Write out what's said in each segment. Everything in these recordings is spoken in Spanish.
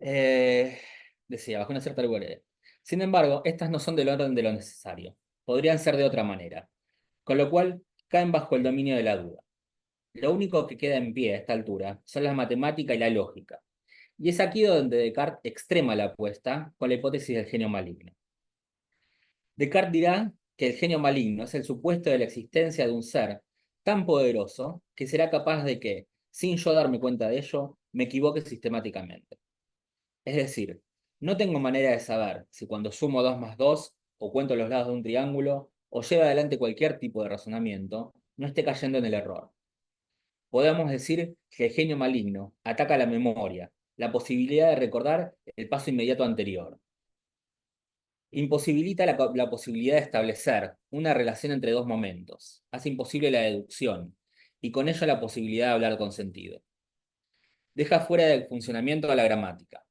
Eh, Decía, bajo una cierta arboleda. Sin embargo, estas no son del orden de lo necesario. Podrían ser de otra manera, con lo cual caen bajo el dominio de la duda. Lo único que queda en pie a esta altura son la matemática y la lógica. Y es aquí donde Descartes extrema la apuesta con la hipótesis del genio maligno. Descartes dirá que el genio maligno es el supuesto de la existencia de un ser tan poderoso que será capaz de que, sin yo darme cuenta de ello, me equivoque sistemáticamente. Es decir, no tengo manera de saber si cuando sumo 2 más 2 o cuento los lados de un triángulo o llevo adelante cualquier tipo de razonamiento, no esté cayendo en el error. Podemos decir que el genio maligno ataca la memoria, la posibilidad de recordar el paso inmediato anterior. Imposibilita la posibilidad de establecer una relación entre dos momentos. Hace imposible la deducción y con ello la posibilidad de hablar con sentido. Deja fuera del funcionamiento a la gramática.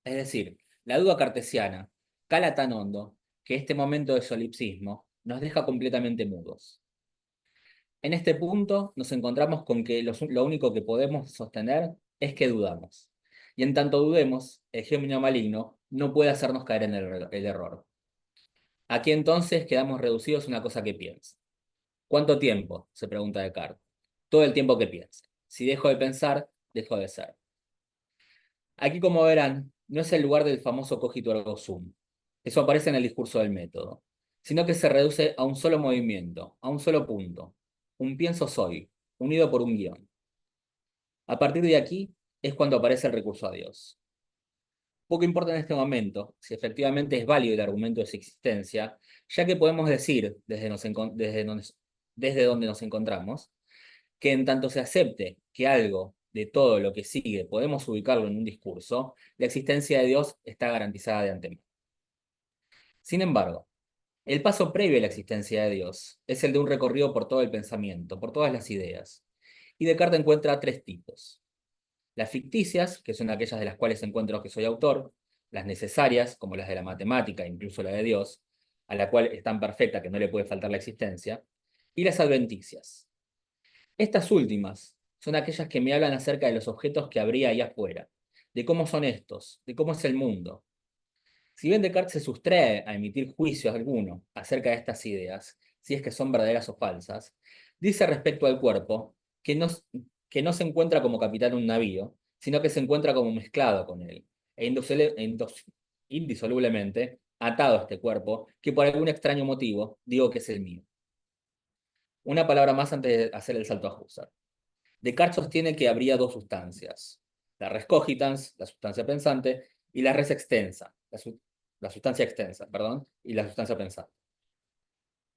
Es decir, la duda cartesiana cala tan hondo que este momento de solipsismo nos deja completamente mudos. En este punto nos encontramos con que lo único que podemos sostener es que dudamos. Y en tanto dudemos, el genio maligno no puede hacernos caer en el error. Aquí entonces quedamos reducidos a una cosa que piensa. ¿Cuánto tiempo? Se pregunta Descartes. Todo el tiempo que piense. Si dejo de pensar, dejo de ser. Aquí, como verán, no es el lugar del famoso cogito ergo sum. Eso aparece en el discurso del método, sino que se reduce a un solo movimiento, a un solo punto. Un pienso soy, unido por un guión. A partir de aquí es cuando aparece el recurso a Dios. Poco importa en este momento si efectivamente es válido el argumento de su existencia, ya que podemos decir, desde donde nos encontramos, que en tanto se acepte que algo de todo lo que sigue podemos ubicarlo en un discurso, la existencia de Dios está garantizada de antemano. Sin embargo, el paso previo a la existencia de Dios es el de un recorrido por todo el pensamiento, por todas las ideas. Y Descartes encuentra tres tipos. Las ficticias, que son aquellas de las cuales encuentro que soy autor, las necesarias, como las de la matemática, incluso la de Dios, a la cual es tan perfecta que no le puede faltar la existencia, y las adventicias. Estas últimas son aquellas que me hablan acerca de los objetos que habría ahí afuera, de cómo son estos, de cómo es el mundo. Si bien Descartes se sustrae a emitir juicios alguno acerca de estas ideas, si es que son verdaderas o falsas, dice respecto al cuerpo que no se encuentra como capitán de un navío, sino que se encuentra como mezclado con él, indisolublemente atado a este cuerpo, que por algún extraño motivo digo que es el mío. Una palabra más antes de hacer el salto a Husserl. Descartes sostiene que habría dos sustancias, la res cogitans, la sustancia pensante, y la res extensa, la sustancia extensa, perdón, y la sustancia pensante.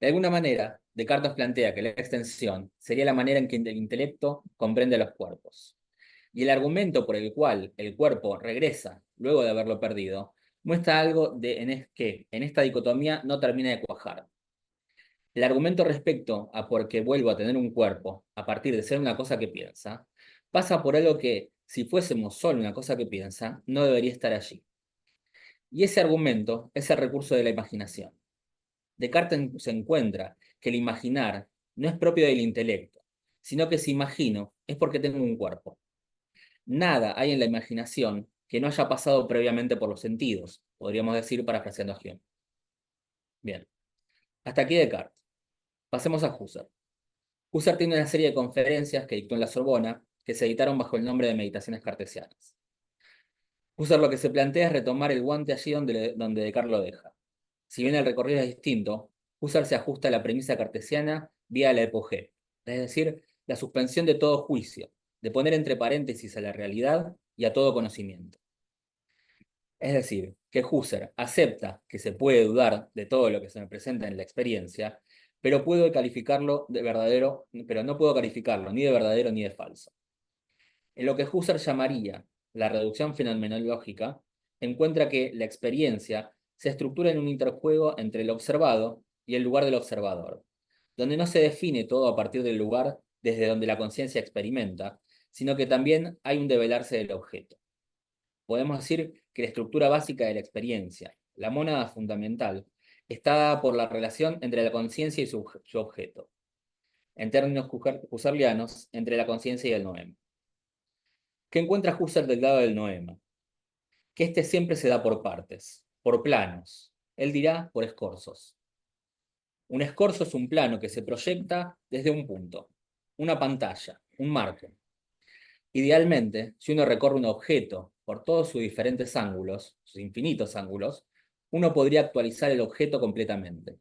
De alguna manera, Descartes plantea que la extensión sería la manera en que el intelecto comprende los cuerpos. Y el argumento por el cual el cuerpo regresa luego de haberlo perdido muestra algo que en esta dicotomía no termina de cuajar. El argumento respecto a por qué vuelvo a tener un cuerpo a partir de ser una cosa que piensa, pasa por algo que, si fuésemos solo una cosa que piensa, no debería estar allí. Y ese argumento es el recurso de la imaginación. Descartes se encuentra que el imaginar no es propio del intelecto, sino que si imagino es porque tengo un cuerpo. Nada hay en la imaginación que no haya pasado previamente por los sentidos, podríamos decir parafraseando a Hume. Bien, hasta aquí Descartes. Pasemos a Husserl. Husserl tiene una serie de conferencias que dictó en la Sorbona que se editaron bajo el nombre de Meditaciones Cartesianas. Husserl lo que se plantea es retomar el guante allí donde Descartes lo deja. Si bien el recorrido es distinto, Husserl se ajusta a la premisa cartesiana vía la epogé, es decir, la suspensión de todo juicio, de poner entre paréntesis a la realidad y a todo conocimiento. Es decir, que Husserl acepta que se puede dudar de todo lo que se me presenta en la experiencia, pero puedo calificarlo de verdadero, pero no puedo calificarlo ni de verdadero ni de falso. En lo que Husserl llamaría la reducción fenomenológica, encuentra que la experiencia se estructura en un interjuego entre el observado y el lugar del observador, donde no se define todo a partir del lugar desde donde la conciencia experimenta, sino que también hay un develarse del objeto. Podemos decir que la estructura básica de la experiencia, la mónada fundamental, está dada por la relación entre la conciencia y su objeto, en términos husserlianos, entre la conciencia y el noema. ¿Qué encuentra Husserl del lado del noema? que este siempre se da por partes, por planos. Él dirá por escorzos. Un escorzo es un plano que se proyecta desde un punto, una pantalla, un marco. Idealmente, si uno recorre un objeto por todos sus diferentes ángulos, sus infinitos ángulos, uno podría actualizar el objeto completamente.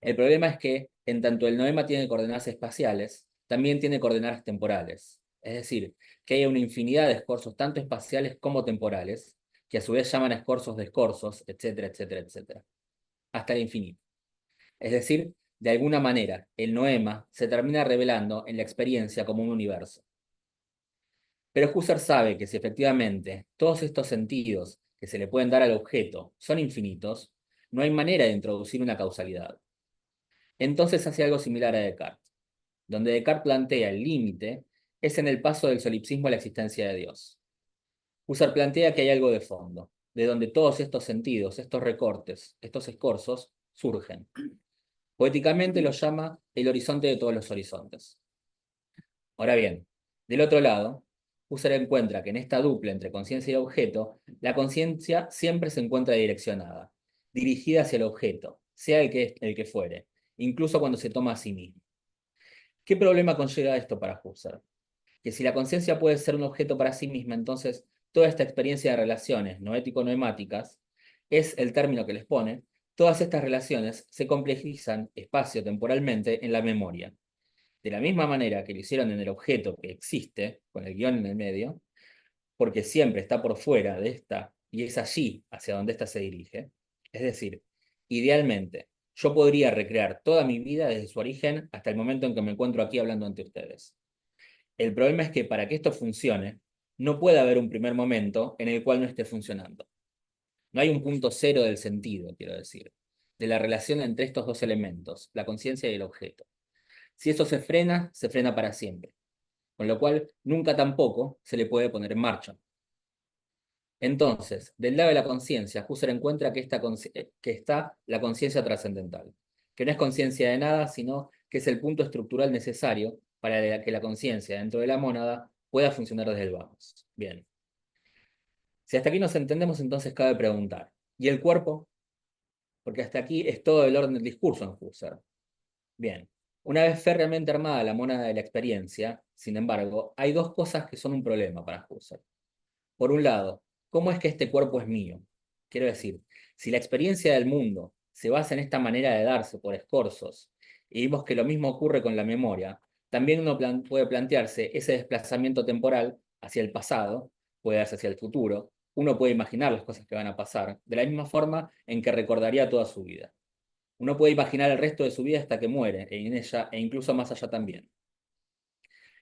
El problema es que, en tanto el noema tiene coordenadas espaciales, también tiene coordenadas temporales. Es decir, que hay una infinidad de escorzos, tanto espaciales como temporales, que a su vez llaman escorzos de escorzos, etcétera, etcétera, etcétera, hasta el infinito. Es decir, de alguna manera, el noema se termina revelando en la experiencia como un universo. Pero Husserl sabe que si efectivamente todos estos sentidos que se le pueden dar al objeto son infinitos, no hay manera de introducir una causalidad. Entonces hace algo similar a Descartes. Donde Descartes plantea el límite es en el paso del solipsismo a la existencia de Dios. Husserl plantea que hay algo de fondo, de donde todos estos sentidos, estos recortes, estos escorzos, surgen. Poéticamente lo llama el horizonte de todos los horizontes. Ahora bien, del otro lado, Husserl encuentra que en esta dupla entre conciencia y objeto, la conciencia siempre se encuentra direccionada, dirigida hacia el objeto, sea el que fuere, incluso cuando se toma a sí mismo. ¿Qué problema conlleva esto para Husserl? Que si la conciencia puede ser un objeto para sí misma, entonces toda esta experiencia de relaciones noético-noemáticas es el término que les pone, todas estas relaciones se complejizan espacio-temporalmente en la memoria. De la misma manera que lo hicieron en el objeto que existe, con el guión en el medio, porque siempre está por fuera de esta y es allí hacia donde ésta se dirige. Es decir, idealmente, yo podría recrear toda mi vida desde su origen hasta el momento en que me encuentro aquí hablando ante ustedes. El problema es que para que esto funcione, no puede haber un primer momento en el cual no esté funcionando. No hay un punto cero del sentido, quiero decir, de la relación entre estos dos elementos, la conciencia y el objeto. Si eso se frena para siempre, con lo cual nunca tampoco se le puede poner en marcha. Entonces, del lado de la conciencia, Husserl encuentra que está la conciencia trascendental, que no es conciencia de nada, sino que es el punto estructural necesario para que la conciencia dentro de la mónada pueda funcionar desde el vamos. Bien. Si hasta aquí nos entendemos, entonces cabe preguntar, ¿y el cuerpo? Porque hasta aquí es todo el orden del discurso en Husserl. Bien. Una vez férreamente armada la mónada de la experiencia, sin embargo, hay dos cosas que son un problema para Husserl. Por un lado, ¿cómo es que este cuerpo es mío? Quiero decir, si la experiencia del mundo se basa en esta manera de darse por escorzos, y vimos que lo mismo ocurre con la memoria, también uno puede plantearse ese desplazamiento temporal hacia el pasado, puede darse hacia el futuro, uno puede imaginar las cosas que van a pasar, de la misma forma en que recordaría toda su vida. Uno puede imaginar el resto de su vida hasta que muere, en ella, e incluso más allá también.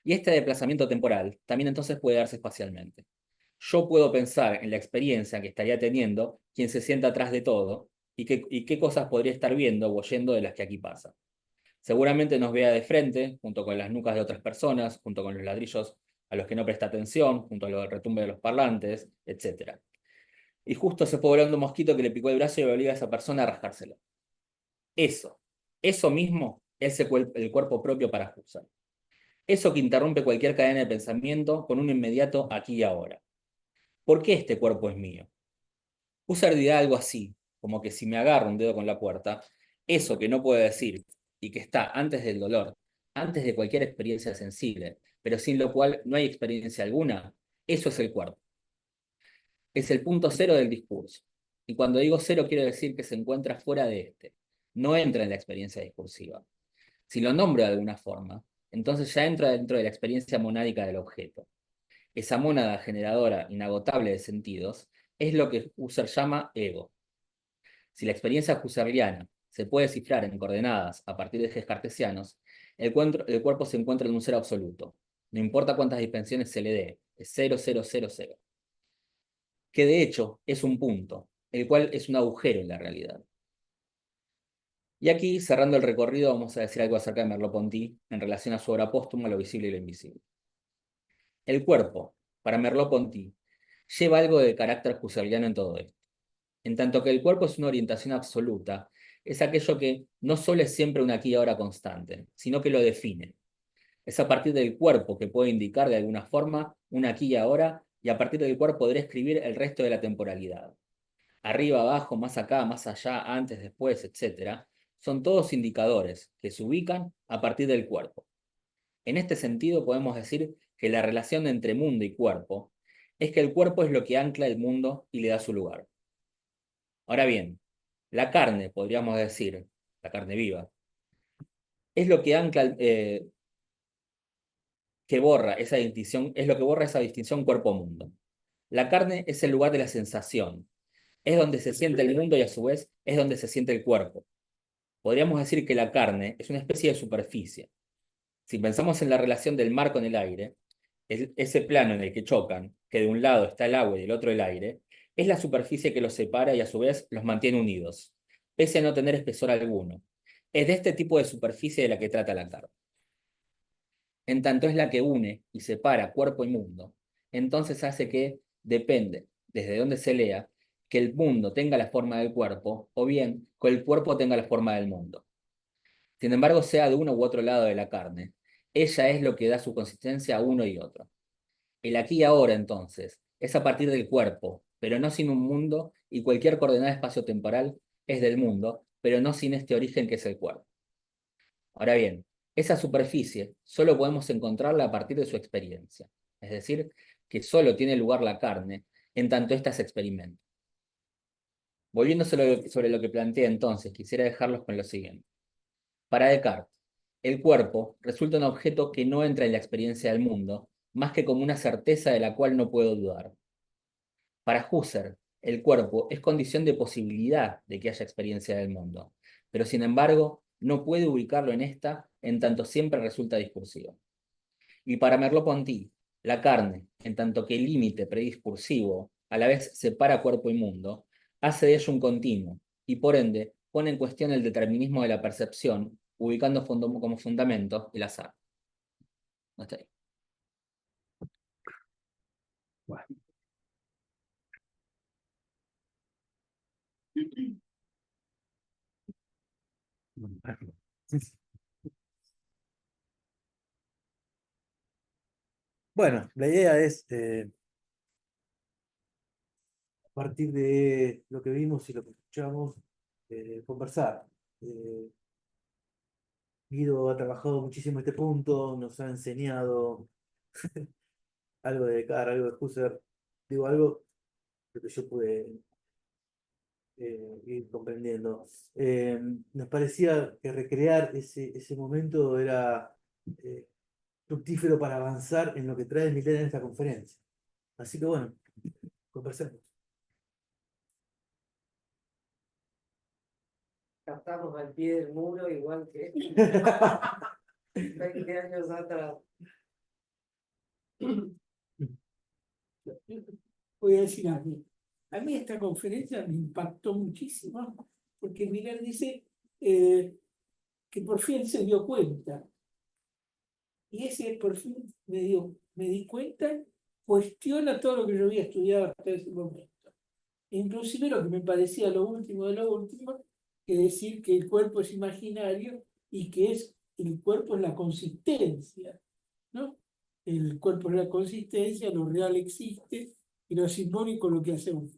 Y este desplazamiento temporal también entonces puede darse espacialmente. Yo puedo pensar en la experiencia que estaría teniendo quien se sienta atrás de todo y qué cosas podría estar viendo o oyendo de las que aquí pasan. Seguramente nos vea de frente, junto con las nucas de otras personas, junto con los ladrillos a los que no presta atención, junto a los retumbe de los parlantes, etc. Y justo se fue volando un mosquito que le picó el brazo y le obliga a esa persona a rascárselo. Eso, eso mismo es el cuerpo propio para Husserl. Eso que interrumpe cualquier cadena de pensamiento con un inmediato aquí y ahora. ¿Por qué este cuerpo es mío? Husserl dirá algo así, como que si me agarro un dedo con la puerta, eso que no puedo decir y que está antes del dolor, antes de cualquier experiencia sensible, pero sin lo cual no hay experiencia alguna, eso es el cuerpo. Es el punto cero del discurso. Y cuando digo cero quiero decir que se encuentra fuera de este, no entra en la experiencia discursiva. Si lo nombro de alguna forma, entonces ya entra dentro de la experiencia monádica del objeto. Esa mónada generadora inagotable de sentidos es lo que Husserl llama ego. Si la experiencia husserliana se puede cifrar en coordenadas a partir de ejes cartesianos, el cuerpo se encuentra en un cero absoluto. No importa cuántas dimensiones se le dé, es 0, 0, 0, 0. Que de hecho es un punto, el cual es un agujero en la realidad. Y aquí, cerrando el recorrido, vamos a decir algo acerca de Merleau-Ponty en relación a su obra póstuma, Lo visible y lo invisible. El cuerpo, para Merleau-Ponty, lleva algo de carácter husserliano en todo esto. En tanto que el cuerpo es una orientación absoluta, es aquello que no solo es siempre un aquí y ahora constante, sino que lo define. Es a partir del cuerpo que puede indicar de alguna forma un aquí y ahora y a partir del cual podré escribir el resto de la temporalidad. Arriba, abajo, más acá, más allá, antes, después, etc., son todos indicadores que se ubican a partir del cuerpo. En este sentido, podemos decir que la relación entre mundo y cuerpo es que el cuerpo es lo que ancla el mundo y le da su lugar. Ahora bien, la carne, podríamos decir, la carne viva, es lo que ancla, que borra esa distinción, es lo que borra esa distinción cuerpo-mundo. La carne es el lugar de la sensación, es donde se siente el mundo y a su vez es donde se siente el cuerpo. Podríamos decir que la carne es una especie de superficie. Si pensamos en la relación del mar con el aire, ese plano en el que chocan, que de un lado está el agua y del otro el aire, es la superficie que los separa y a su vez los mantiene unidos, pese a no tener espesor alguno. Es de este tipo de superficie de la que trata la carne. En tanto es la que une y separa cuerpo y mundo, entonces hace que, depende desde donde se lea, que el mundo tenga la forma del cuerpo o bien que el cuerpo tenga la forma del mundo. Sin embargo, sea de uno u otro lado de la carne, ella es lo que da su consistencia a uno y otro. El aquí y ahora, entonces, es a partir del cuerpo, pero no sin un mundo, y cualquier coordenada espacio-temporal es del mundo, pero no sin este origen que es el cuerpo. Ahora bien, esa superficie solo podemos encontrarla a partir de su experiencia, es decir, que solo tiene lugar la carne en tanto ésta se experimenta. Volviendo sobre lo que planteé entonces, quisiera dejarlos con lo siguiente. Para Descartes, el cuerpo resulta un objeto que no entra en la experiencia del mundo, más que como una certeza de la cual no puedo dudar. Para Husserl, el cuerpo es condición de posibilidad de que haya experiencia del mundo, pero sin embargo no puede ubicarlo en esta en tanto siempre resulta discursivo. Y para Merleau-Ponty, la carne, en tanto que el límite prediscursivo a la vez separa cuerpo y mundo, hace de ello un continuo, y por ende pone en cuestión el determinismo de la percepción, ubicando como fundamento el azar. Hasta ahí. Bueno, bueno, la idea es, a partir de lo que vimos y lo que escuchamos, conversar. Eh, Guido ha trabajado muchísimo este punto, nos ha enseñado algo de Descartes, algo de Husserl, digo algo de que yo pude ir comprendiendo. Nos parecía que recrear ese momento era eh, fructífero para avanzar en lo que trae Miller en esta conferencia. Así que bueno, conversemos. Estamos al pie del muro, igual que 20 años atrás. Voy a decir algo. A mí esta conferencia me impactó muchísimo porque Miller dice que por fin se dio cuenta. Y ese por fin me di cuenta, cuestiona todo lo que yo había estudiado hasta ese momento. Inclusive lo que me parecía lo último de lo último, que decir que el cuerpo es imaginario y que el cuerpo es la consistencia, ¿no? El cuerpo es la consistencia, lo real existe y lo simbólico lo que hacemos.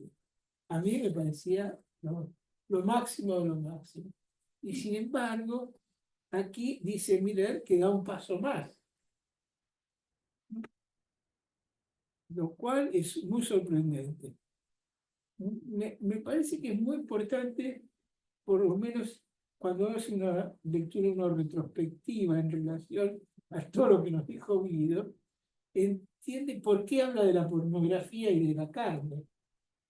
A mí me parecía lo máximo de lo máximo. Y sin embargo, aquí dice Miller que da un paso más, lo cual es muy sorprendente. Me parece que es muy importante, por lo menos cuando hace una lectura, una retrospectiva en relación a todo lo que nos dijo Guido, entiende por qué habla de la pornografía y de la carne,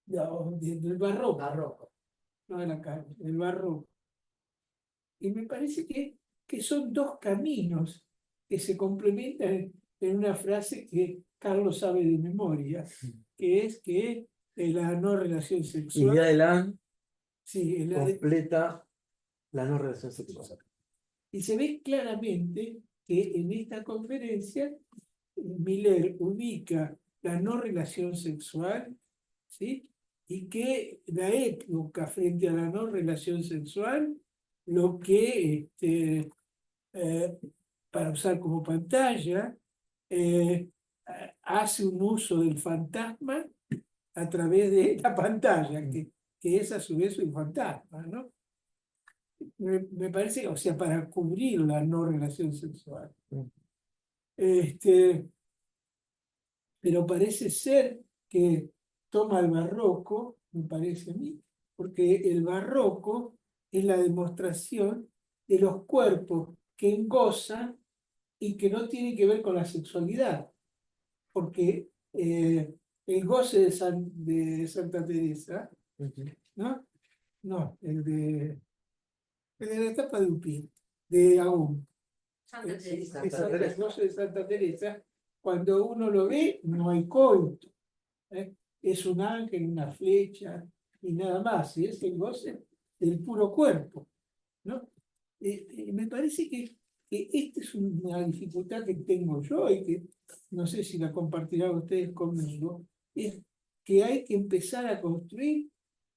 del barroco, no de la carne, del barroco. Y me parece que son dos caminos que se complementan en una frase que Carlos sabe de memoria, que es que la no relación sexual. Idea de la Sí, completa la no relación sexual. y se ve claramente que en esta conferencia Miller ubica la no relación sexual, ¿sí? Y que la época frente a la no relación sexual, lo que, para usar como pantalla, hace un uso del fantasma a través de la pantalla, que es a su vez un fantasma, ¿no? Me parece, o sea, para cubrir la no relación sexual. Pero parece ser que toma el barroco, me parece a mí, porque el barroco es la demostración de los cuerpos que gozan y que no tienen que ver con la sexualidad, porque el goce de Santa Teresa, ¿no? No, el de la etapa de Upín, de Agún. Santa Teresa. El goce de Santa Teresa, cuando uno lo ve, no hay coito. Es un ángel, una flecha y nada más, y es el goce del puro cuerpo, ¿no? Me parece que esta es una dificultad que tengo yo y que no sé si la compartirán ustedes conmigo, es que hay que empezar a construir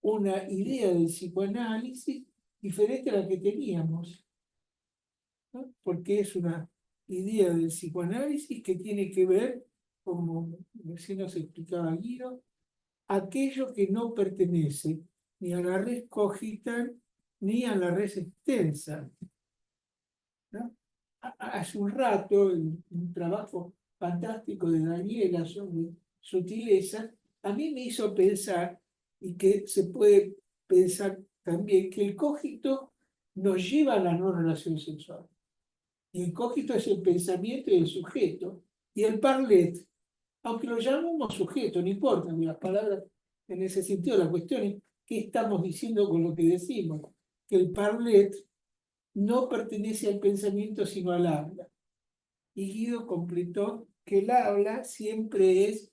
una idea del psicoanálisis diferente a la que teníamos, ¿no? Porque es una idea del psicoanálisis que tiene que ver, como recién nos explicaba Guido, aquello que no pertenece ni a la res cogital ni a la res extensa, ¿no? Hace un rato, un trabajo fantástico de Daniela sobre sutileza, a mí me hizo pensar, y que se puede pensar también, que el cogito nos lleva a la no relación sexual. Y el cogito es el pensamiento y el sujeto. Y el parlet, aunque lo llamamos sujeto, no importa las palabras en ese sentido, la cuestión es qué estamos diciendo con lo que decimos. Que el parlet no pertenece al pensamiento sino al habla. Y Guido completó que el habla siempre es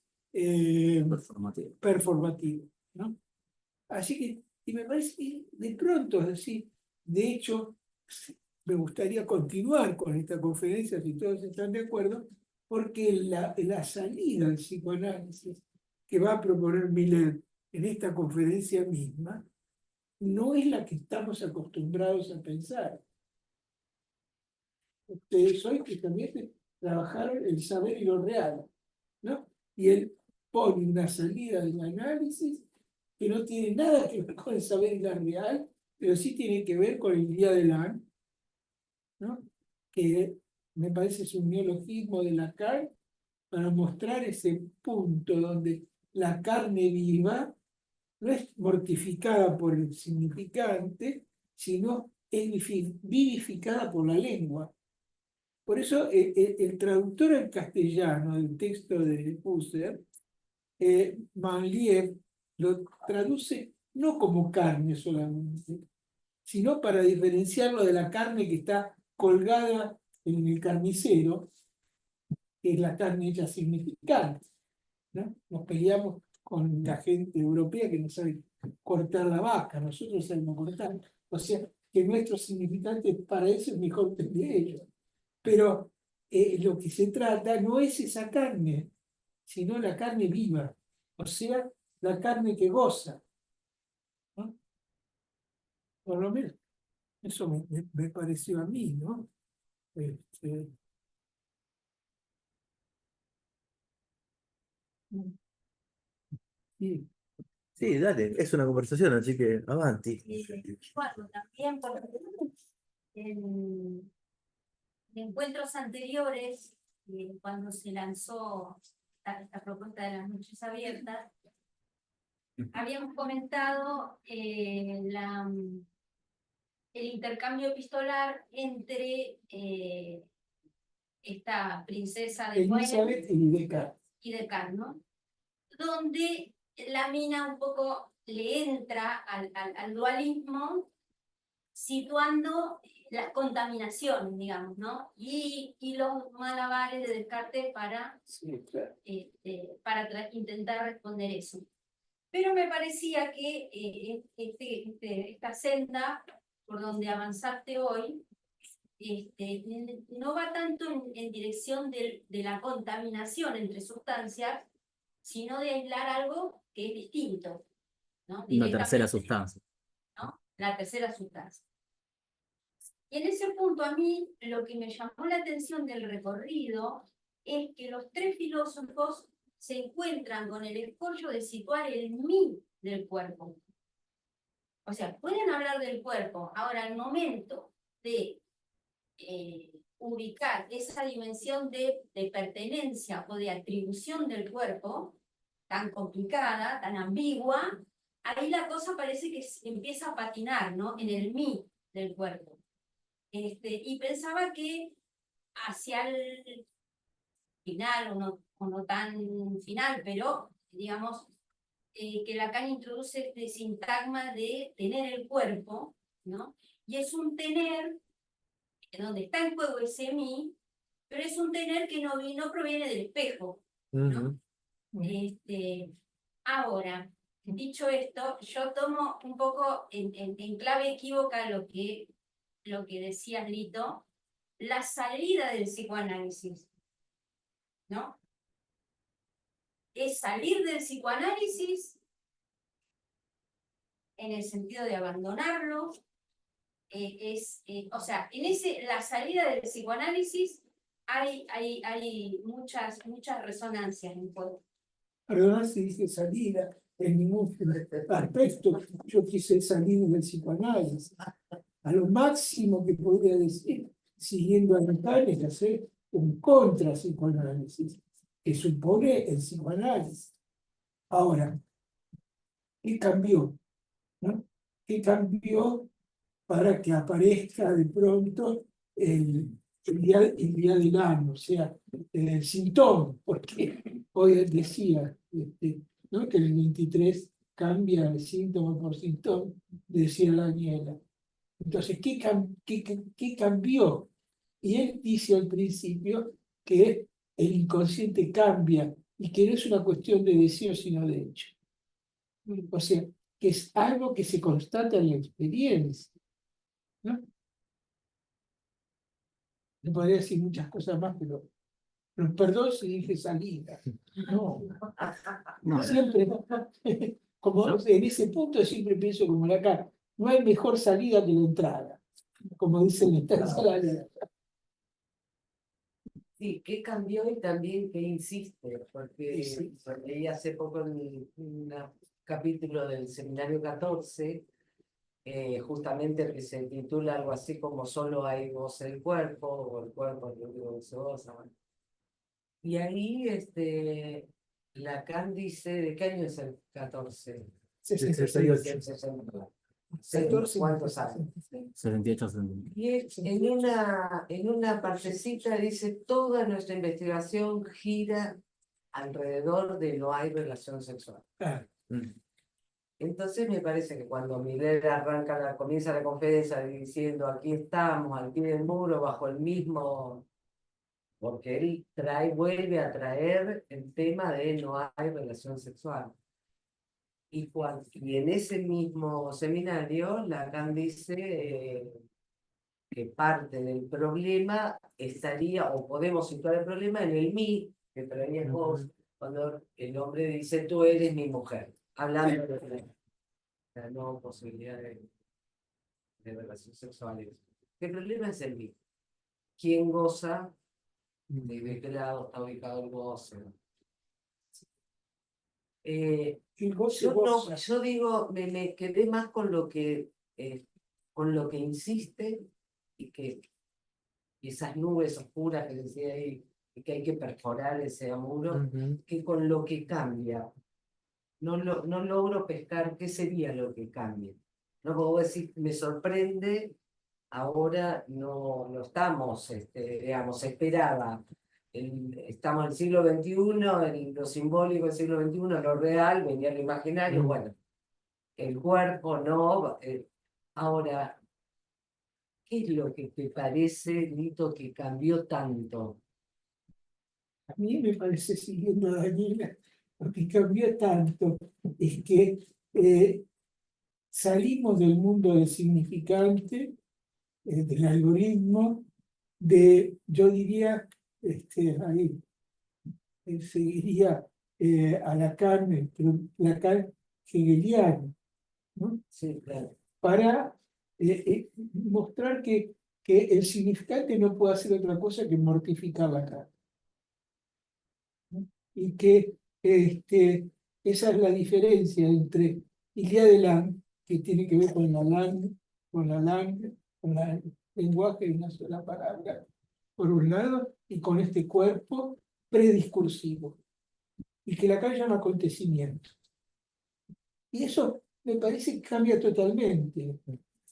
performativo, ¿no? Así que, y me parece que de pronto, es decir, de hecho, me gustaría continuar con esta conferencia, si todos están de acuerdo, porque la salida del psicoanálisis que va a proponer Miller en esta conferencia misma no es la que estamos acostumbrados a pensar. Ustedes hoy justamente trabajaron el saber y lo real, ¿no? Y él pone una salida del análisis que no tiene nada que ver con el saber y la real, pero sí tiene que ver con el día del año, ¿no? Que me parece es un neologismo de Lacan para mostrar ese punto donde la carne viva no es mortificada por el significante, sino es vivificada por la lengua. Por eso el traductor al castellano del texto de Husserl, Manlier, lo traduce no como carne solamente, sino para diferenciarlo de la carne que está colgada en el carnicero, que es la carne hecha significante, ¿no? Nos peleamos con la gente europea que no sabe cortar la vaca, nosotros sabemos cortar. O sea, que nuestro significante para eso es mejor que el de ellos. Pero lo que se trata no es esa carne, sino la carne viva, o sea, la carne que goza, ¿no? Por lo menos, eso me pareció a mí, ¿no? Sí. Sí, dale, es una conversación, así que avanti. Bueno, también en encuentros anteriores, cuando se lanzó esta propuesta de las noches abiertas, habíamos comentado el intercambio epistolar entre esta princesa de Elizabeth y Descartes. y Descartes, ¿no? Donde la mina un poco le entra al dualismo, situando las contaminaciones, digamos, ¿no? Y los malabares de Descartes para, Sí, claro. intentar responder eso. Pero me parecía que esta senda por donde avanzaste hoy no va tanto en dirección de la contaminación entre sustancias, sino de aislar algo que es distinto, ¿no? Una tercera Directamente, sustancia. ¿no? La tercera sustancia. Y en ese punto a mí lo que me llamó la atención del recorrido es que los tres filósofos se encuentran con el escollo de situar el mí del cuerpo. O sea, pueden hablar del cuerpo, ahora al momento de ubicar esa dimensión de pertenencia o de atribución del cuerpo, tan complicada, tan ambigua, ahí la cosa parece que empieza a patinar, ¿no? En el mí del cuerpo. Y pensaba que hacia el final, o no tan final, pero digamos que Lacan introduce este sintagma de tener el cuerpo, ¿no? Y es un tener, donde está en juego ese mí, pero es un tener que no proviene del espejo, ¿no? Ahora, dicho esto, yo tomo un poco en clave equívoca lo que decía Lito, la salida del psicoanálisis, ¿no? Es salir del psicoanálisis en el sentido de abandonarlo, o sea, la salida del psicoanálisis hay muchas resonancias en juego. Perdona si dije salida, en ningún aspecto yo quise salir del psicoanálisis. A lo máximo que podría decir, siguiendo a Lacan, es hacer un contra-psicoanálisis, que supone el psicoanálisis. Ahora, ¿qué cambió? ¿No? ¿Qué cambió para que aparezca de pronto el día del año? O sea, el síntoma, porque hoy decía ¿no? que el 23 cambia el síntoma por síntoma, decía Daniela. Entonces, ¿qué cambió? Y él dice al principio que el inconsciente cambia y que no es una cuestión de deseo, sino de hecho. O sea, que es algo que se constata en la experiencia, ¿no? Le podría decir muchas cosas más, pero perdón si dije salida. No, No, siempre, como en ese punto siempre pienso como Lacan, no hay mejor salida que la entrada, como dicen en esta salida. Sí, ¿qué cambió y también qué insiste? Porque Sí. leí hace poco en un capítulo del Seminario 14, justamente el que se titula algo así como Solo hay voz del cuerpo, o el cuerpo es lo único que se goza. Y ahí Lacan dice, ¿de qué año es el 14? 68. 60. ¿Cuántos años? 78, 79. Y en una partecita dice, toda nuestra investigación gira alrededor de no hay relación sexual. Claro. Entonces me parece que cuando Miller comienza la conferencia diciendo, aquí estamos, al pie del muro, bajo el mismo, porque él vuelve a traer el tema de no hay relación sexual. Y en ese mismo seminario, Lacan dice que parte del problema estaría, o podemos situar el problema en el mí, que traías vos, cuando el hombre dice, tú eres mi mujer, hablando de la no posibilidad de relaciones sexuales. El problema es el mí. ¿Quién goza? ¿De qué lado está ubicado el goce? Yo digo, me quedé más con lo que insiste y que esas nubes oscuras que decía ahí, y que hay que perforar ese muro, que con lo que cambia. No logro pescar qué sería lo que cambia. No puedo decir, me sorprende, ahora no estamos, digamos, esperaba. Estamos en el siglo XXI, en lo simbólico del siglo XXI, lo real, venía lo imaginario, bueno, el cuerpo no. Ahora, ¿qué es lo que te parece, Lito, que cambió tanto? A mí me parece, siguiendo a Daniela, lo que cambió tanto es que salimos del mundo del significante, del algoritmo, yo diría, ahí seguiría a Lacan, pero Lacan hegeliano, ¿no? Sí, claro. Para mostrar que el significante no puede hacer otra cosa que mortificar la carne. y que esa es la diferencia entre Ilya de Lang, que tiene que ver con con el lenguaje de una sola palabra, por un lado, y con este cuerpo prediscursivo, y que Lacan llama acontecimiento. Y eso me parece que cambia totalmente,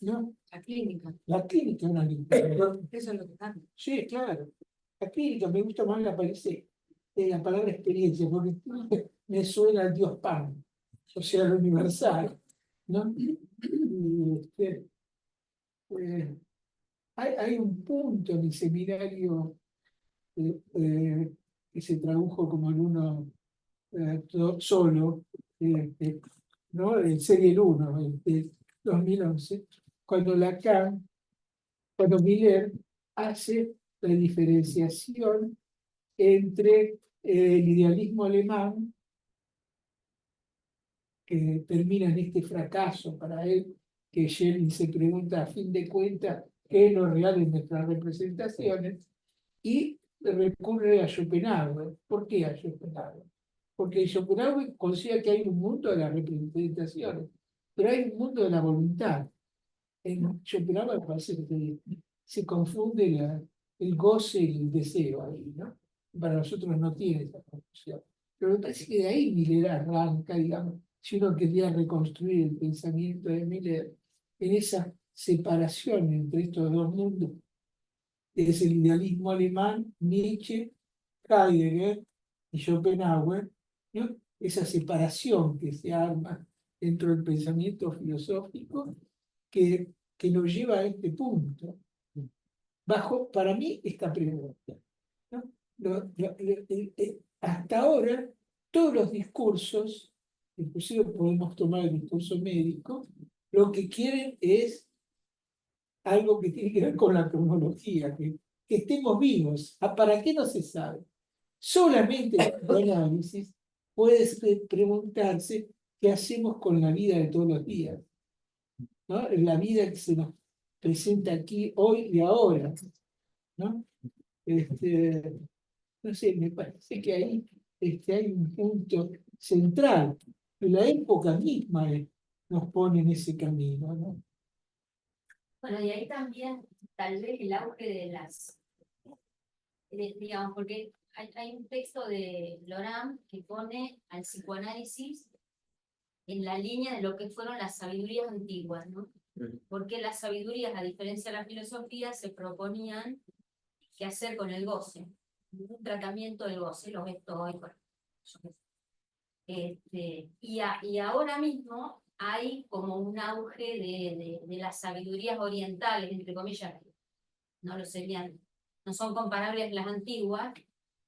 ¿no? La clínica, La clínica es una clínica. eso es lo que cambia. Sí, claro. La clínica me gusta más la palabra experiencia, porque me suena al Dios Pan, o sea, lo universal, ¿no? Y, hay un punto en el seminario que se tradujo como alumno solo, ¿no? En serie 1, de 2011, cuando cuando Miller hace la diferenciación entre el idealismo alemán, que termina en este fracaso para él, que Schelling se pregunta a fin de cuentas qué es lo real en nuestras representaciones, y recurre a Schopenhauer. ¿Por qué a Schopenhauer? Porque Schopenhauer considera que hay un mundo de las representaciones, pero hay un mundo de la voluntad. En Schopenhauer parece que se confunde el goce y el deseo ahí, ¿no? Para nosotros no tiene esa confusión. Pero me parece que de ahí Miller arranca, digamos, si uno quería reconstruir el pensamiento de Miller en esa separación entre estos dos mundos, que es el idealismo alemán, Nietzsche, Heidegger y Schopenhauer, ¿no? Esa separación que se arma dentro del pensamiento filosófico que nos lleva a este punto. Bajo, para mí, esta pregunta, ¿no? Hasta ahora, todos los discursos, inclusive podemos tomar el discurso médico, lo que quieren es algo que tiene que ver con la cronología, que estemos vivos. ¿Para qué no se sabe? Solamente el análisis puede preguntarse qué hacemos con la vida de todos los días, ¿no? La vida que se nos presenta aquí, hoy y ahora, ¿no? No sé, me parece que ahí hay un punto central, que la época misma nos pone en ese camino, ¿no? Bueno, y ahí también tal vez el auge de digamos, porque hay un texto de Laurent que pone al psicoanálisis en la línea de lo que fueron las sabidurías antiguas, ¿no? Porque las sabidurías, a diferencia de la filosofía, se proponían qué hacer con el goce, un tratamiento del goce, los estoicos. Y ahora mismo hay como un auge de las sabidurías orientales, entre comillas, no lo serían, no son comparables las antiguas,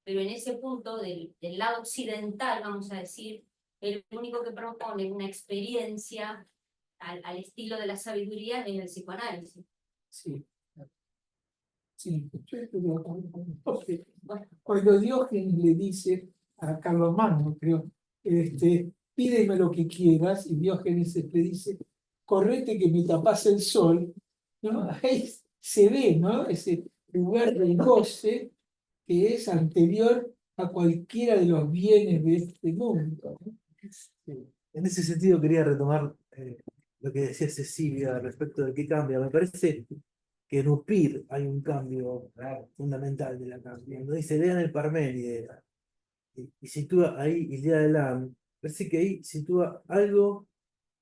pero en ese punto del lado occidental, vamos a decir, el único que propone una experiencia al estilo de la sabiduría es el psicoanálisis. Sí. Sí, yo estoy de acuerdo con usted. Cuando Diógenes le dice a Carlomagno, creo, pídeme lo que quieras, y Diógenes le dice, correte que me tapas el sol, ¿no? Ahí se ve, ¿no? Ese lugar del goce que es anterior a cualquiera de los bienes de este mundo, ¿no? Sí. En ese sentido quería retomar lo que decía Cecilia respecto de qué cambia. Me parece que en Upir hay un cambio fundamental de la cambio. Cuando dice lean el Parménides y sitúa ahí Ilya de Lam, parece que ahí sitúa algo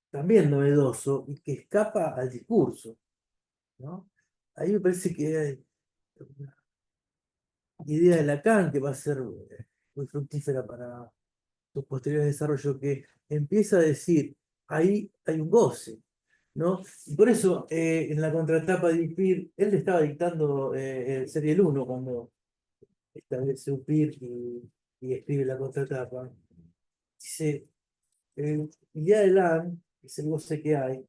también novedoso y que escapa al discurso, ¿no? Ahí me parece que hay una idea de Lacan que va a ser muy fructífera para sus posteriores desarrollos, que empieza a decir, ahí hay un goce, ¿no? Y por eso, en la contratapa de Upir, él le estaba dictando el Serie 1 cuando establece Upir y escribe la contratapa. Dice, el día de Lan es el goce que hay,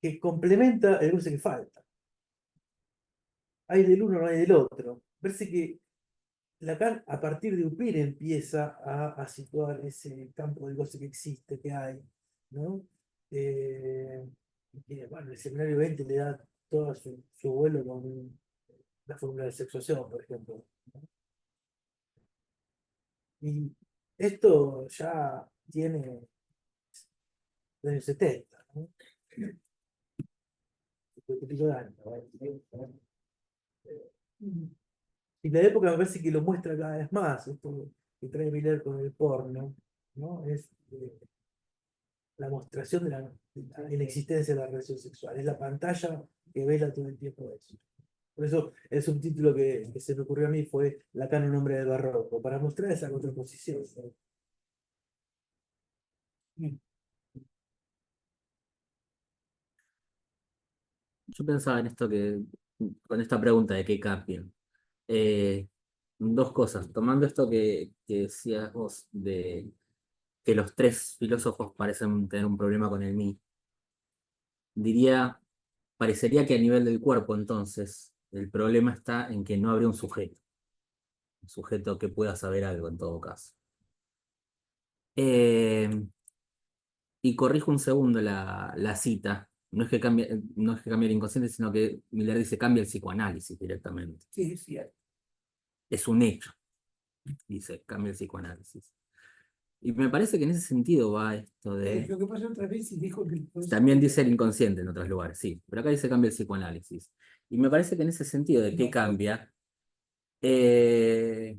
que complementa el goce que falta. Hay del uno, no hay del otro. Parece que Lacan, a partir de Upir, empieza a situar ese campo del goce que existe, que hay, ¿no? Y bueno, el seminario 20 le da todo su vuelo con la fórmula de sexuación, por ejemplo, ¿no? Y esto ya tiene desde el 70, ¿no? 50 y pico de años, ¿no? Y la época me parece que lo muestra cada vez más, esto que trae Miller con el porno, ¿no? Es la mostración de la inexistencia de la relación sexual, es la pantalla que vela todo el tiempo eso. Por eso el subtítulo que se me ocurrió a mí fue Lacan, un hombre del barroco, para mostrar esa contraposición. Yo pensaba en esto con esta pregunta de qué cambian. Dos cosas, tomando esto que decías vos, de que los tres filósofos parecen tener un problema con el mí, parecería que a nivel del cuerpo entonces, el problema está en que no habría un sujeto que pueda saber algo en todo caso. Y corrijo un segundo la cita. No es que cambie el inconsciente, sino que Miller dice cambia el psicoanálisis directamente. Sí, es cierto. Es un hecho, dice, cambia el psicoanálisis. Y me parece que en ese sentido va esto de... Lo que pasó otra vez y dijo que También dice el inconsciente en otros lugares, sí, pero acá dice cambia el psicoanálisis. Y me parece que en ese sentido de qué cambia, que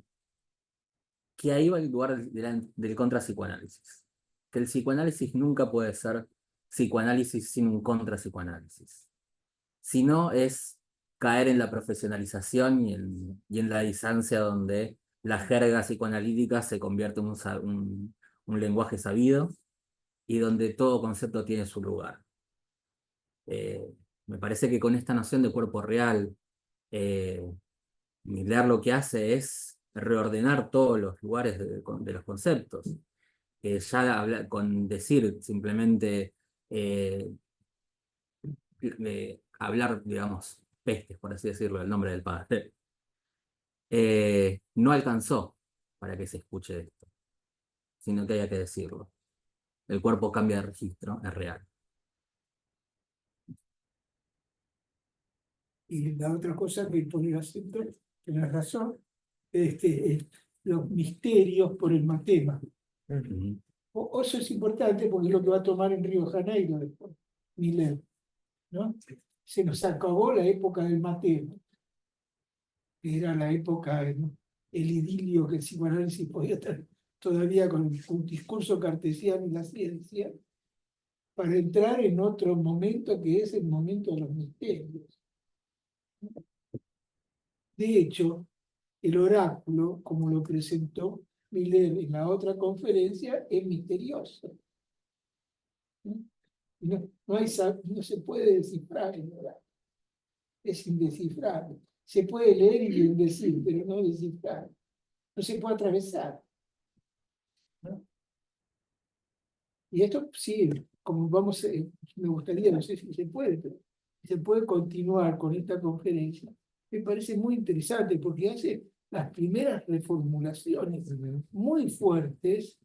ahí va el lugar del contrapsicoanálisis. Que el psicoanálisis nunca puede ser psicoanálisis sin un contrapsicoanálisis. Si no, es caer en la profesionalización y en la distancia donde la jerga psicoanalítica se convierte en un lenguaje sabido y donde todo concepto tiene su lugar. Me parece que con esta noción de cuerpo real, Miller lo que hace es reordenar todos los lugares de los conceptos. Con decir simplemente hablar, digamos, pestes, por así decirlo, el nombre del padre, no alcanzó para que se escuche esto, sino que haya que decirlo. El cuerpo cambia de registro, es real. Y la otra cosa que pone el acento, tenés razón, los misterios por el matema. Ujú. Eso es importante porque es lo que va a tomar en Río de Janeiro después, Miller, ¿no? Se nos acabó la época del matema, que era la época, ¿no? El idilio que el psicoanálisis podía estar todavía con un discurso cartesiano y la ciencia, para entrar en otro momento que es el momento de los misterios. De hecho, el oráculo, como lo presentó Miller en la otra conferencia, es misterioso. No se puede descifrar el oráculo. Es indescifrable. Se puede leer y decir, pero no descifrar. No se puede atravesar, ¿no? Y esto sí, como vamos, me gustaría, no sé si se puede, pero si se puede continuar con esta conferencia. Me parece muy interesante porque hace las primeras reformulaciones muy fuertes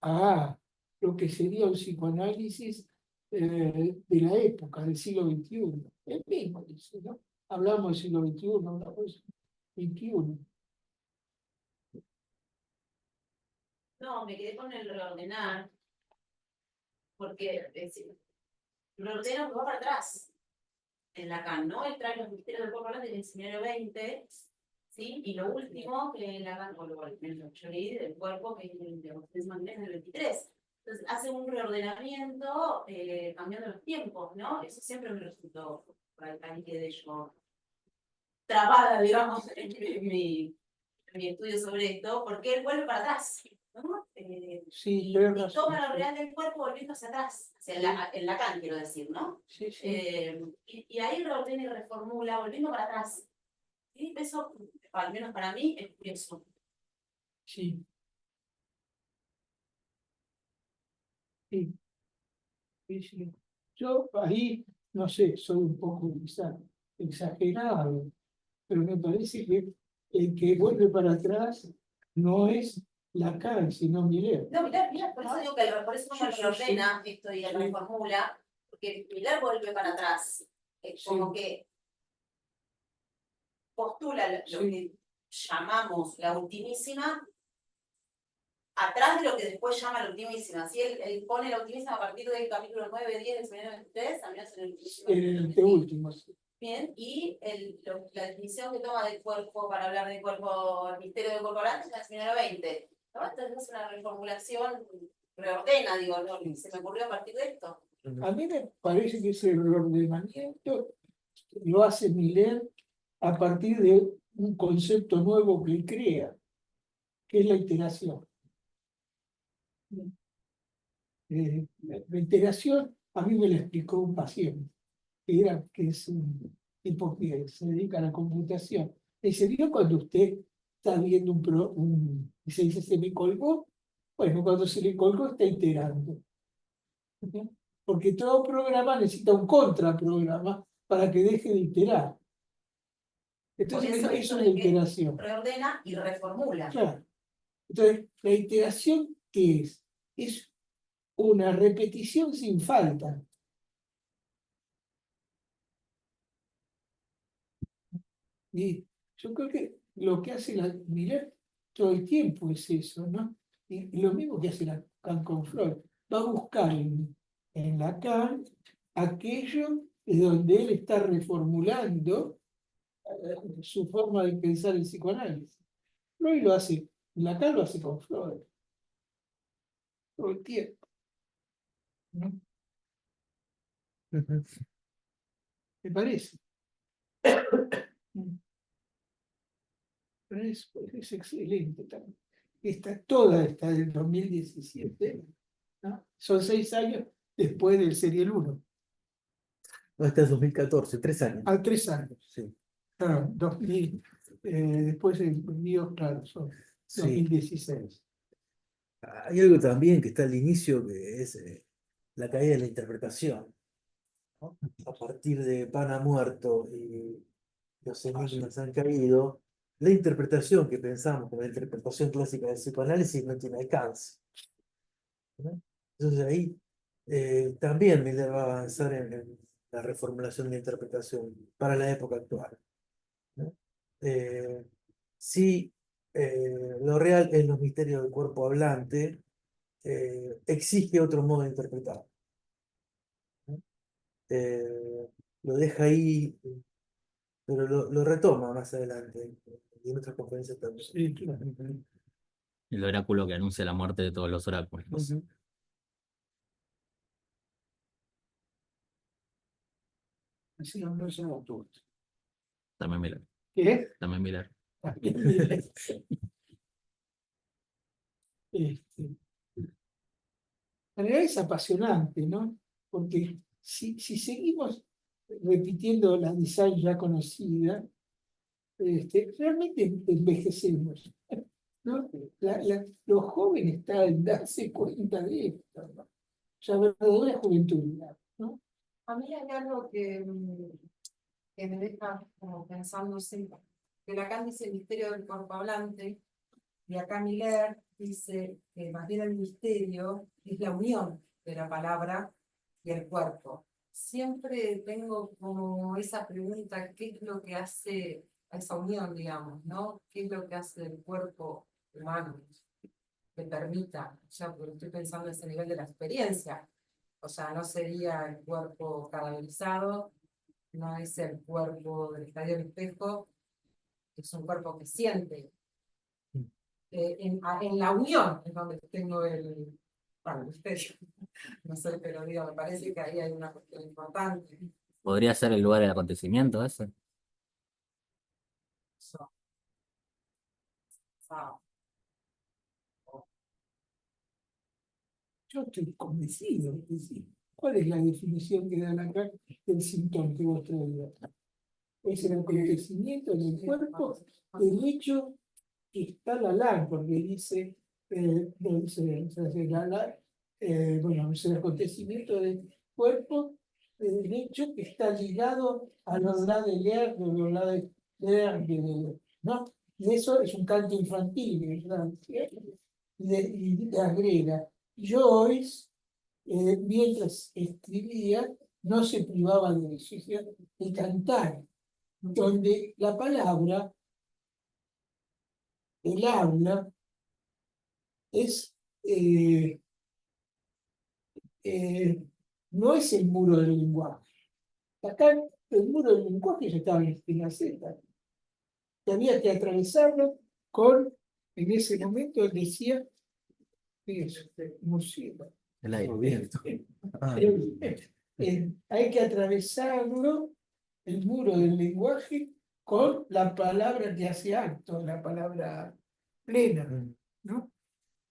a lo que sería un psicoanálisis de la época, del siglo XXI. El mismo dice, ¿no? Hablamos del siglo XXI, hablamos del XXI. No, me quedé con el reordenar, porque reordena que va para atrás en Lacan, ¿no? Él trae los misterios del cuerpo del siglo XX, ¿sí? Y lo último que Lacan, o lo yo leí del cuerpo, que es de los tres maneras del 23. Entonces hace un reordenamiento cambiando los tiempos, ¿no? Eso siempre me resultó, ahí quedé yo trabada, digamos, en mi estudio sobre esto, porque él vuelve para atrás, ¿no? Sí, Y tenés razón. toma la realidad del cuerpo volviendo hacia atrás, hacia en Lacan, quiero decir, ¿no? Sí, sí. Y ahí reordena y reformula, volviendo para atrás. Y eso, al menos para mí, es curioso. Sí. Sí. Sí, sí. Yo ahí, no sé, soy un poco quizá exagerado, pero me parece que el que vuelve para atrás no es Lacan, sino Miller. No, mirá, por eso digo que por eso no Sí, reordena esto y sí. reformula, porque Miller vuelve para atrás. Como que postula lo Sí. que llamamos la ultimísima atrás de lo que después llama la ultimísima. ¿Sí? Él pone la ultimísima a partir del capítulo 9, 10 del seminario 23, también es en el ultimísimo. En el último. Bien, y la definición que toma del cuerpo para hablar del cuerpo, el misterio del cuerpo hablante, es el seminario 20. ¿No? Entonces es una reformulación, reordena, digo, ¿no? Se me ocurrió a partir de esto. A mí me parece que ese reordenamiento lo hace Miller a partir de un concepto nuevo que él crea, que es la iteración. La iteración a mí me la explicó un paciente, que es un tipo que se dedica a la computación. Y se vio cuando usted está viendo y se dice, se me colgó. Bueno, cuando se le colgó está iterando. ¿Sí? Porque todo programa necesita un contraprograma para que deje de iterar. Entonces, Por eso es la iteración. Reordena y reformula. Claro. Entonces, la iteración, ¿qué es? Es una repetición sin falta. Y yo creo que lo que hace Miller todo el tiempo es eso, ¿no? Y lo mismo que hace Lacan con Freud. Va a buscar en Lacan aquello de donde él está reformulando su forma de pensar el psicoanálisis. Freud lo hace, Lacan lo hace con Freud. Todo el tiempo. ¿No? ¿Me parece? Pero es excelente también. Está del 2017, ¿no? Son 6 años después del Serial 1. No, este es 2014, 3 años. 3 años. Sí. Claro, 2000, después el mío, claro, son Sí. 2016. Hay algo también que está al inicio, que es la caída de la interpretación, ¿no? A partir de Pan ha muerto y los enigmas han caído, la interpretación que pensamos como la interpretación clásica del psicoanálisis no tiene alcance, ¿no? Entonces ahí también Miller va a avanzar en la reformulación de la interpretación para la época actual, ¿no? Si lo real es los misterios del cuerpo hablante, exige otro modo de interpretar, ¿no? Lo deja ahí, pero lo retoma más adelante y en otras conferencias también. Sí, claro. El oráculo que anuncia la muerte de todos los oráculos. Ujú. Así no es un autor. También Miller. ¿Qué? También Miller. En realidad es apasionante, ¿no? Porque si seguimos repitiendo la design ya conocida, realmente envejecemos, ¿no? Los jóvenes están en darse cuenta de esto, ¿no? Ya verdadera juventud, ¿no? A mí hay algo que me deja como pensando siempre, que Lacan dice el misterio del cuerpo hablante, y acá Miller dice que más bien el misterio es la unión de la palabra y el cuerpo. Siempre tengo como esa pregunta, ¿qué es lo que hace a esa unión, digamos, ¿no? ¿Qué es lo que hace del cuerpo humano que permita? O sea, porque estoy pensando en ese nivel de la experiencia. O sea, no sería el cuerpo cadaverizado, no es el cuerpo del estadio del espejo, es un cuerpo que siente. En la unión es donde tengo el misterio. No sé, pero digo, me parece que ahí hay una cuestión importante. ¿Podría ser el lugar del acontecimiento ese? Eso. Ah, Yo estoy convencido de que sí. ¿Cuál es la definición que da Lacan del síntoma que vos traías? Es el acontecimiento en el cuerpo, el hecho que está Lacan, porque dice, bueno, es el acontecimiento del cuerpo, el hecho que está ligado a los lados de leer, ¿no? Y eso es un canto infantil, ¿verdad? Y agrega, Joyce, mientras escribía, no se privaba de eso, o sea, de cantar, donde la palabra, el habla, es, no es el muro del lenguaje. Acá el muro del lenguaje ya estaba en la Z, que había que atravesarlo con, en ese momento él decía, museo. El aire. Hay que atravesarlo, el muro del lenguaje, con la palabra que hace acto, la palabra plena, ¿no?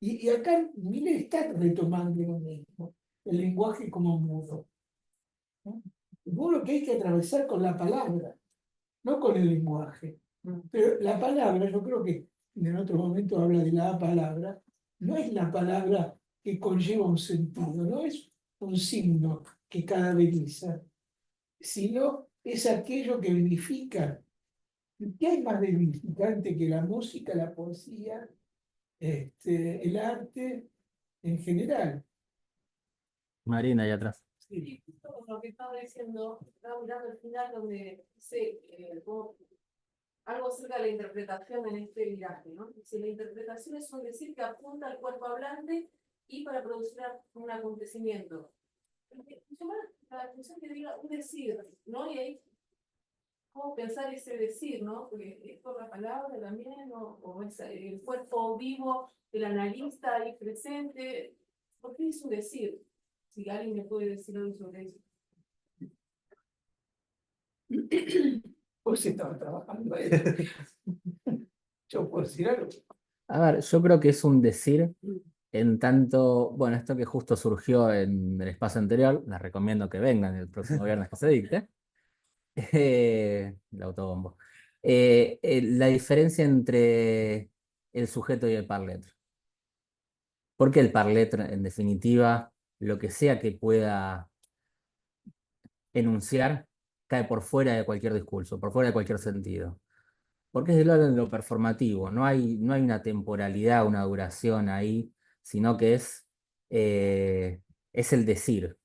Y acá Miller está retomando lo mismo, el lenguaje como muro, ¿no? El muro que hay que atravesar con la palabra, no con el lenguaje. Pero la palabra, yo creo que en otro momento habla de la palabra, no es la palabra que conlleva un sentido, no es un signo que caracteriza, sino es aquello que vivifica. ¿Qué hay más de vivificante que la música, la poesía, el arte en general? Marina, ahí atrás. Sí. Lo que estaba diciendo, estaba mirando al final donde dice algo acerca de la interpretación en este viraje, ¿no? Si la interpretación es un decir que apunta al cuerpo hablante y para producir un acontecimiento. Me llama la atención que diga un decir, ¿no? Y ahí, ¿cómo pensar ese decir, no? Porque es por la palabra también, o es el cuerpo vivo del analista ahí presente. ¿Por qué es un decir? Si alguien me puede decir algo sobre eso. Pues estaba trabajando ahí. Yo puedo decir algo. A ver, yo creo que es un decir en tanto, bueno, esto que justo surgió en el espacio anterior, les recomiendo que vengan el próximo viernes que se dicte, el autobombo. La diferencia entre el sujeto y el parler. Porque el parler, en definitiva, lo que sea que pueda enunciar, cae por fuera de cualquier discurso, por fuera de cualquier sentido. Porque es de lo performativo, no hay una temporalidad, una duración ahí, sino que es el decir,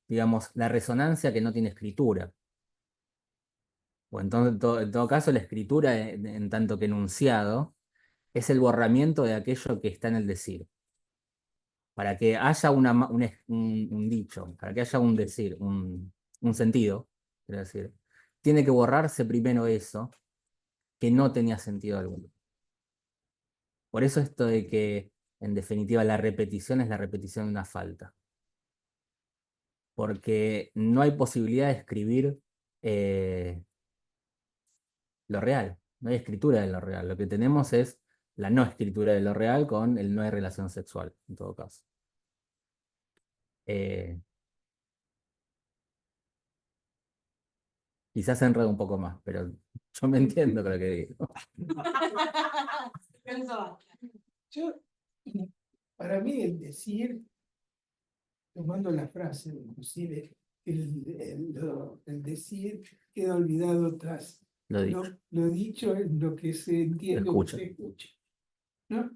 digamos, la resonancia que no tiene escritura. O entonces, en todo caso, la escritura, en tanto que enunciado, es el borramiento de aquello que está en el decir. Para que haya un dicho, para que haya un decir, un sentido, quiero decir, tiene que borrarse primero eso que no tenía sentido alguno. Por eso esto de que, en definitiva, la repetición es la repetición de una falta. Porque no hay posibilidad de escribir lo real. No hay escritura de lo real. Lo que tenemos es la no escritura de lo real con el no hay relación sexual, en todo caso. Quizás se enreda un poco más, pero yo me entiendo con lo que digo. Yo, para mí el decir, tomando la frase, inclusive el decir queda olvidado tras Lo dicho. lo dicho es lo que se entiende o que se escucha, ¿no?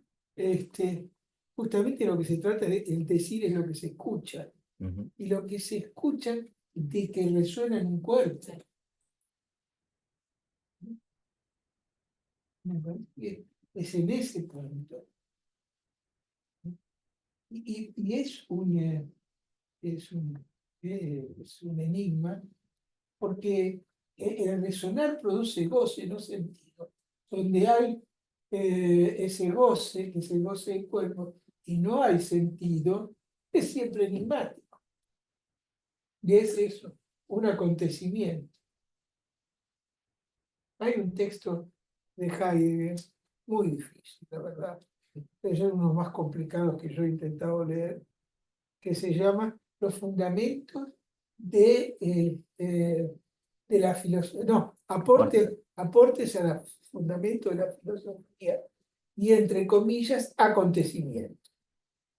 Justamente lo que se trata de el decir es lo que se escucha, y lo que se escucha de que resuena en un cuerpo. Me parece que es en ese punto. Y es un enigma, porque el resonar produce goce, no sentido. Donde hay ese goce, que es el goce del cuerpo, y no hay sentido, es siempre enigmático. Y es eso, un acontecimiento. Hay un texto de Heidegger muy difícil, la verdad. Es uno de los más complicados que yo he intentado leer, que se llama Los fundamentos de la filosofía, no, aportes a los fundamentos de la filosofía, y entre comillas, acontecimientos.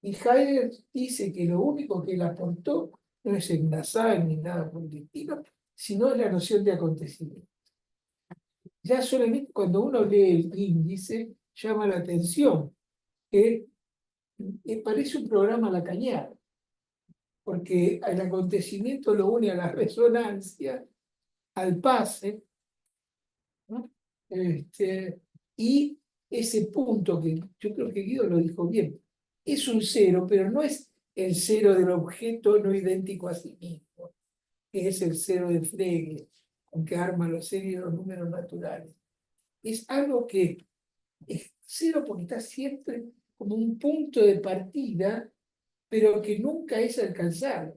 Y Heidegger dice que lo único que él aportó no es el Nassau ni nada por el estilo, sino la noción de acontecimiento. Ya solamente cuando uno lee el índice, llama la atención que parece un programa lacaniano, porque el acontecimiento lo une a la resonancia, al pase, ¿no? Y ese punto que yo creo que Guido lo dijo bien. Es un cero, pero no es el cero del objeto no idéntico a sí mismo, que es el cero de Frege, con que arma los series y los números naturales. Es algo que es cero porque está siempre como un punto de partida, pero que nunca es alcanzable,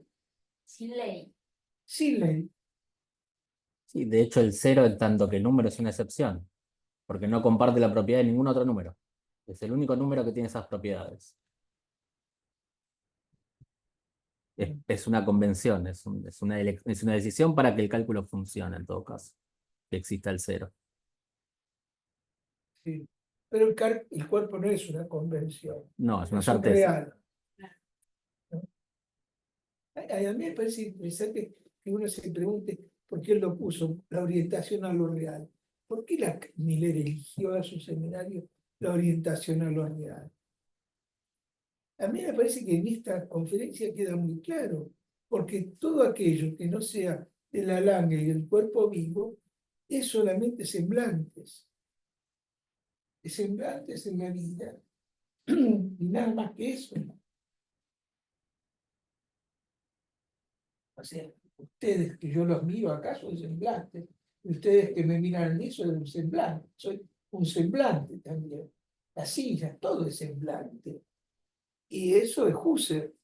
Sin ley. sin ley. Sí, de hecho, el cero, en tanto que el número es una excepción, porque no comparte la propiedad de ningún otro número. Es el único número que tiene esas propiedades. Es una convención, es una decisión para que el cálculo funcione en todo caso, que exista el cero. Sí. Pero el cuerpo no es una convención, No, es una es un certeza. real. ¿No? A mí me parece interesante que uno se pregunte por qué él lo puso, la orientación a lo real. ¿Por qué Miller eligió a su seminario la orientación a lo real? A mí me parece que en esta conferencia queda muy claro, porque todo aquello que no sea de la langa y del cuerpo vivo es solamente semblantes. Es semblantes en la vida y nada más que eso. O sea, ustedes que yo los miro acá son semblantes, y ustedes que me miran a mí son un semblante, soy un semblante también. Las sillas, todo es semblante. Y eso es Husserl.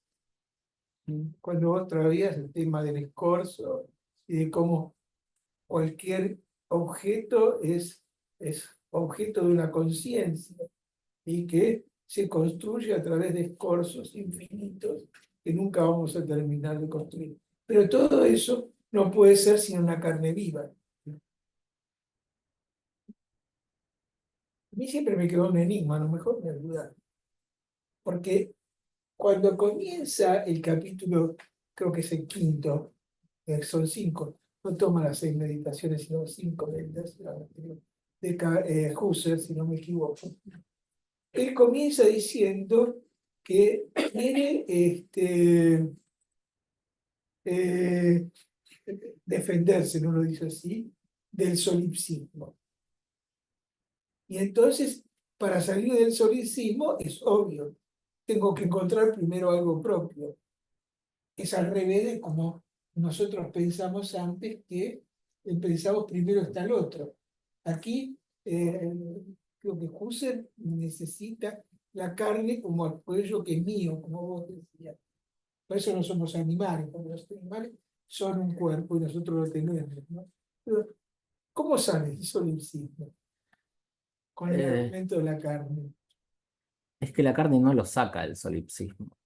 Cuando vos traías el tema del escorzo y de cómo cualquier objeto es objeto de una conciencia y que se construye a través de escorzos infinitos que nunca vamos a terminar de construir. Pero todo eso no puede ser sin una carne viva. A mí siempre me quedó un enigma, a lo mejor me ayuda. Porque cuando comienza el capítulo, creo que es el quinto, son 5, no toma las 6 meditaciones, sino 5 meditaciones de Husserl, si no me equivoco. Él comienza diciendo que quiere eh, defenderse, no lo dice así, del solipsismo. Y entonces, para salir del solipsismo, es obvio, tengo que encontrar primero algo propio. Es al revés de como nosotros pensamos antes, que pensamos primero está el otro. Aquí, creo que Husserl necesita la carne como aquello que es mío, como vos decías. Por eso no somos animales, porque los animales son un cuerpo y nosotros lo tenemos, ¿no? Pero, ¿cómo sale el solipsismo? Con el Eh, argumento de la carne. es que la carne no lo saca del solipsismo.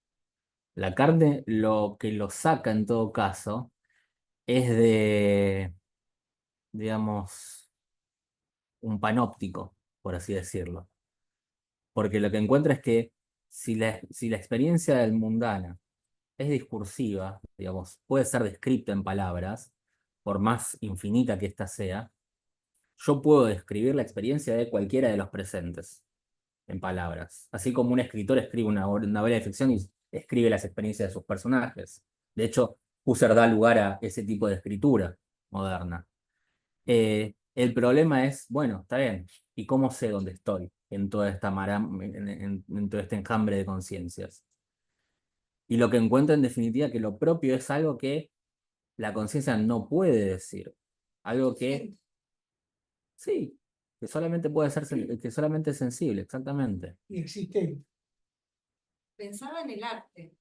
La carne lo que lo saca en todo caso es de, digamos, un panóptico, por así decirlo. Porque lo que encuentra es que si la experiencia del mundana es discursiva, digamos, puede ser descrita en palabras, por más infinita que ésta sea, yo puedo describir la experiencia de cualquiera de los presentes en palabras. Así como un escritor escribe una novela de ficción y escribe las experiencias de sus personajes. De hecho, Husserl da lugar a ese tipo de escritura moderna. El problema es, bueno, está bien, ¿y cómo sé dónde estoy en toda esta en todo este enjambre de conciencias? Y lo que encuentro en definitiva que lo propio es algo que la conciencia no puede decir. Algo que, sí, que solamente puede ser, que solamente es sensible, exactamente. Y existe. Pensaba en el arte,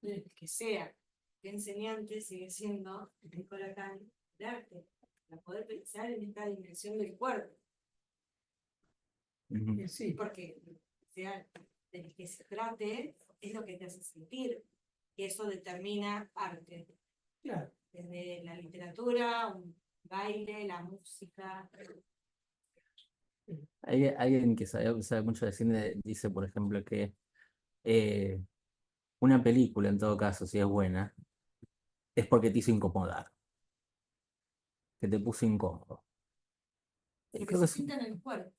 el que sea, que enseñante sigue siendo, dijo Lacan, el arte, para poder pensar en esta dimensión del cuerpo, Ujú. Sí, porque sea del que se trate es lo que te hace sentir, y eso determina arte, claro. desde la literatura, un baile, la música. Alguien que sabe mucho de cine dice, por ejemplo, que eh, una película, en todo caso, si es buena, es porque te hizo incomodar, que te puso incómodo. Lo que Creo se que es siente en el cuerpo,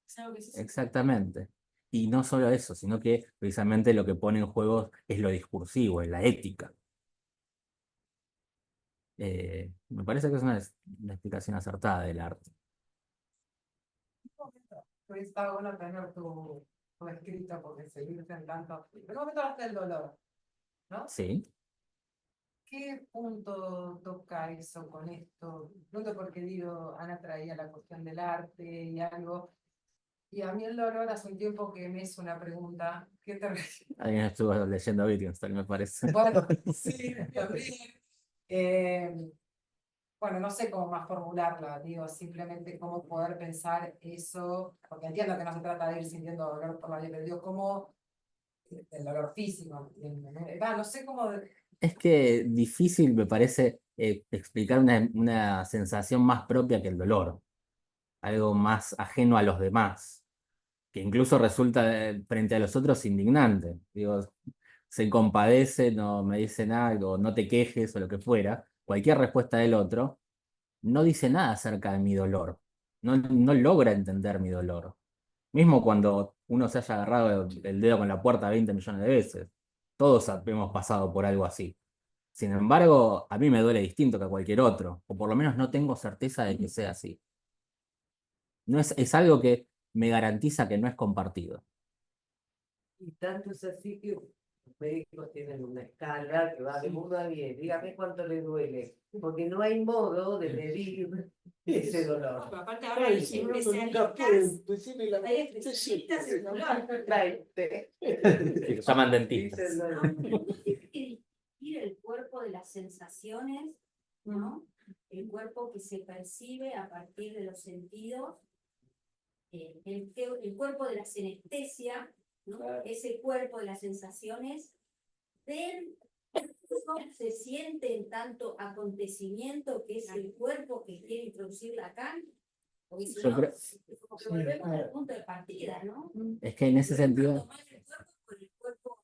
es algo que se siente. exactamente. Y no solo eso, sino que precisamente lo que pone en juego es lo discursivo, es la ética. Me parece que es una explicación acertada del arte. Pues está bueno tener tu escrito porque seguirte en tanto. Pero me hablaste del dolor, ¿no? Sí. ¿Qué punto toca eso con esto? Punto porque digo, Ana traía la cuestión del arte y algo. Y a mí el dolor hace un tiempo que me es una pregunta. ¿Qué te Alguien estuvo leyendo Wittgenstein, me parece. Bueno, sí, también. Bueno, no sé cómo más formularla, digo, simplemente cómo poder pensar eso, porque entiendo que no se trata de ir sintiendo dolor por la vida, pero digo, cómo el dolor físico, no sé cómo, Es que difícil me parece explicar una sensación más propia que el dolor, algo más ajeno a los demás, que incluso resulta frente a los otros indignante. Digo, se compadece, no me dicen algo, no te quejes o lo que fuera, cualquier respuesta del otro no dice nada acerca de mi dolor, no logra entender mi dolor. Mismo cuando uno se haya agarrado el dedo con la puerta 20 millones de veces, todos hemos pasado por algo así. Sin embargo, a mí me duele distinto que a cualquier otro, o por lo menos no tengo certeza de que sea así. No es algo que me garantiza que no es compartido. y tanto es así que los médicos tienen una escala que va de 1 a 10, dígame cuánto le duele, porque no hay modo de medir ese dolor. No, aparte ahora hay especialistas, hay especialistas en dolor. 20. Se llaman dentistas. Dice el ¿no? dolor. Es muy difícil distinguir el cuerpo de las sensaciones, ¿no? El cuerpo que se percibe a partir de los sentidos, el cuerpo de la sinestesia, ¿no? Ese cuerpo de las sensaciones, del cómo se siente en tanto acontecimiento que es el cuerpo que quiere introducir Lacan. Porque si Yo no, creo- como que volvemos al punto de partida, ¿no? Es que en ese sentido, Tomar el cuerpo con el cuerpo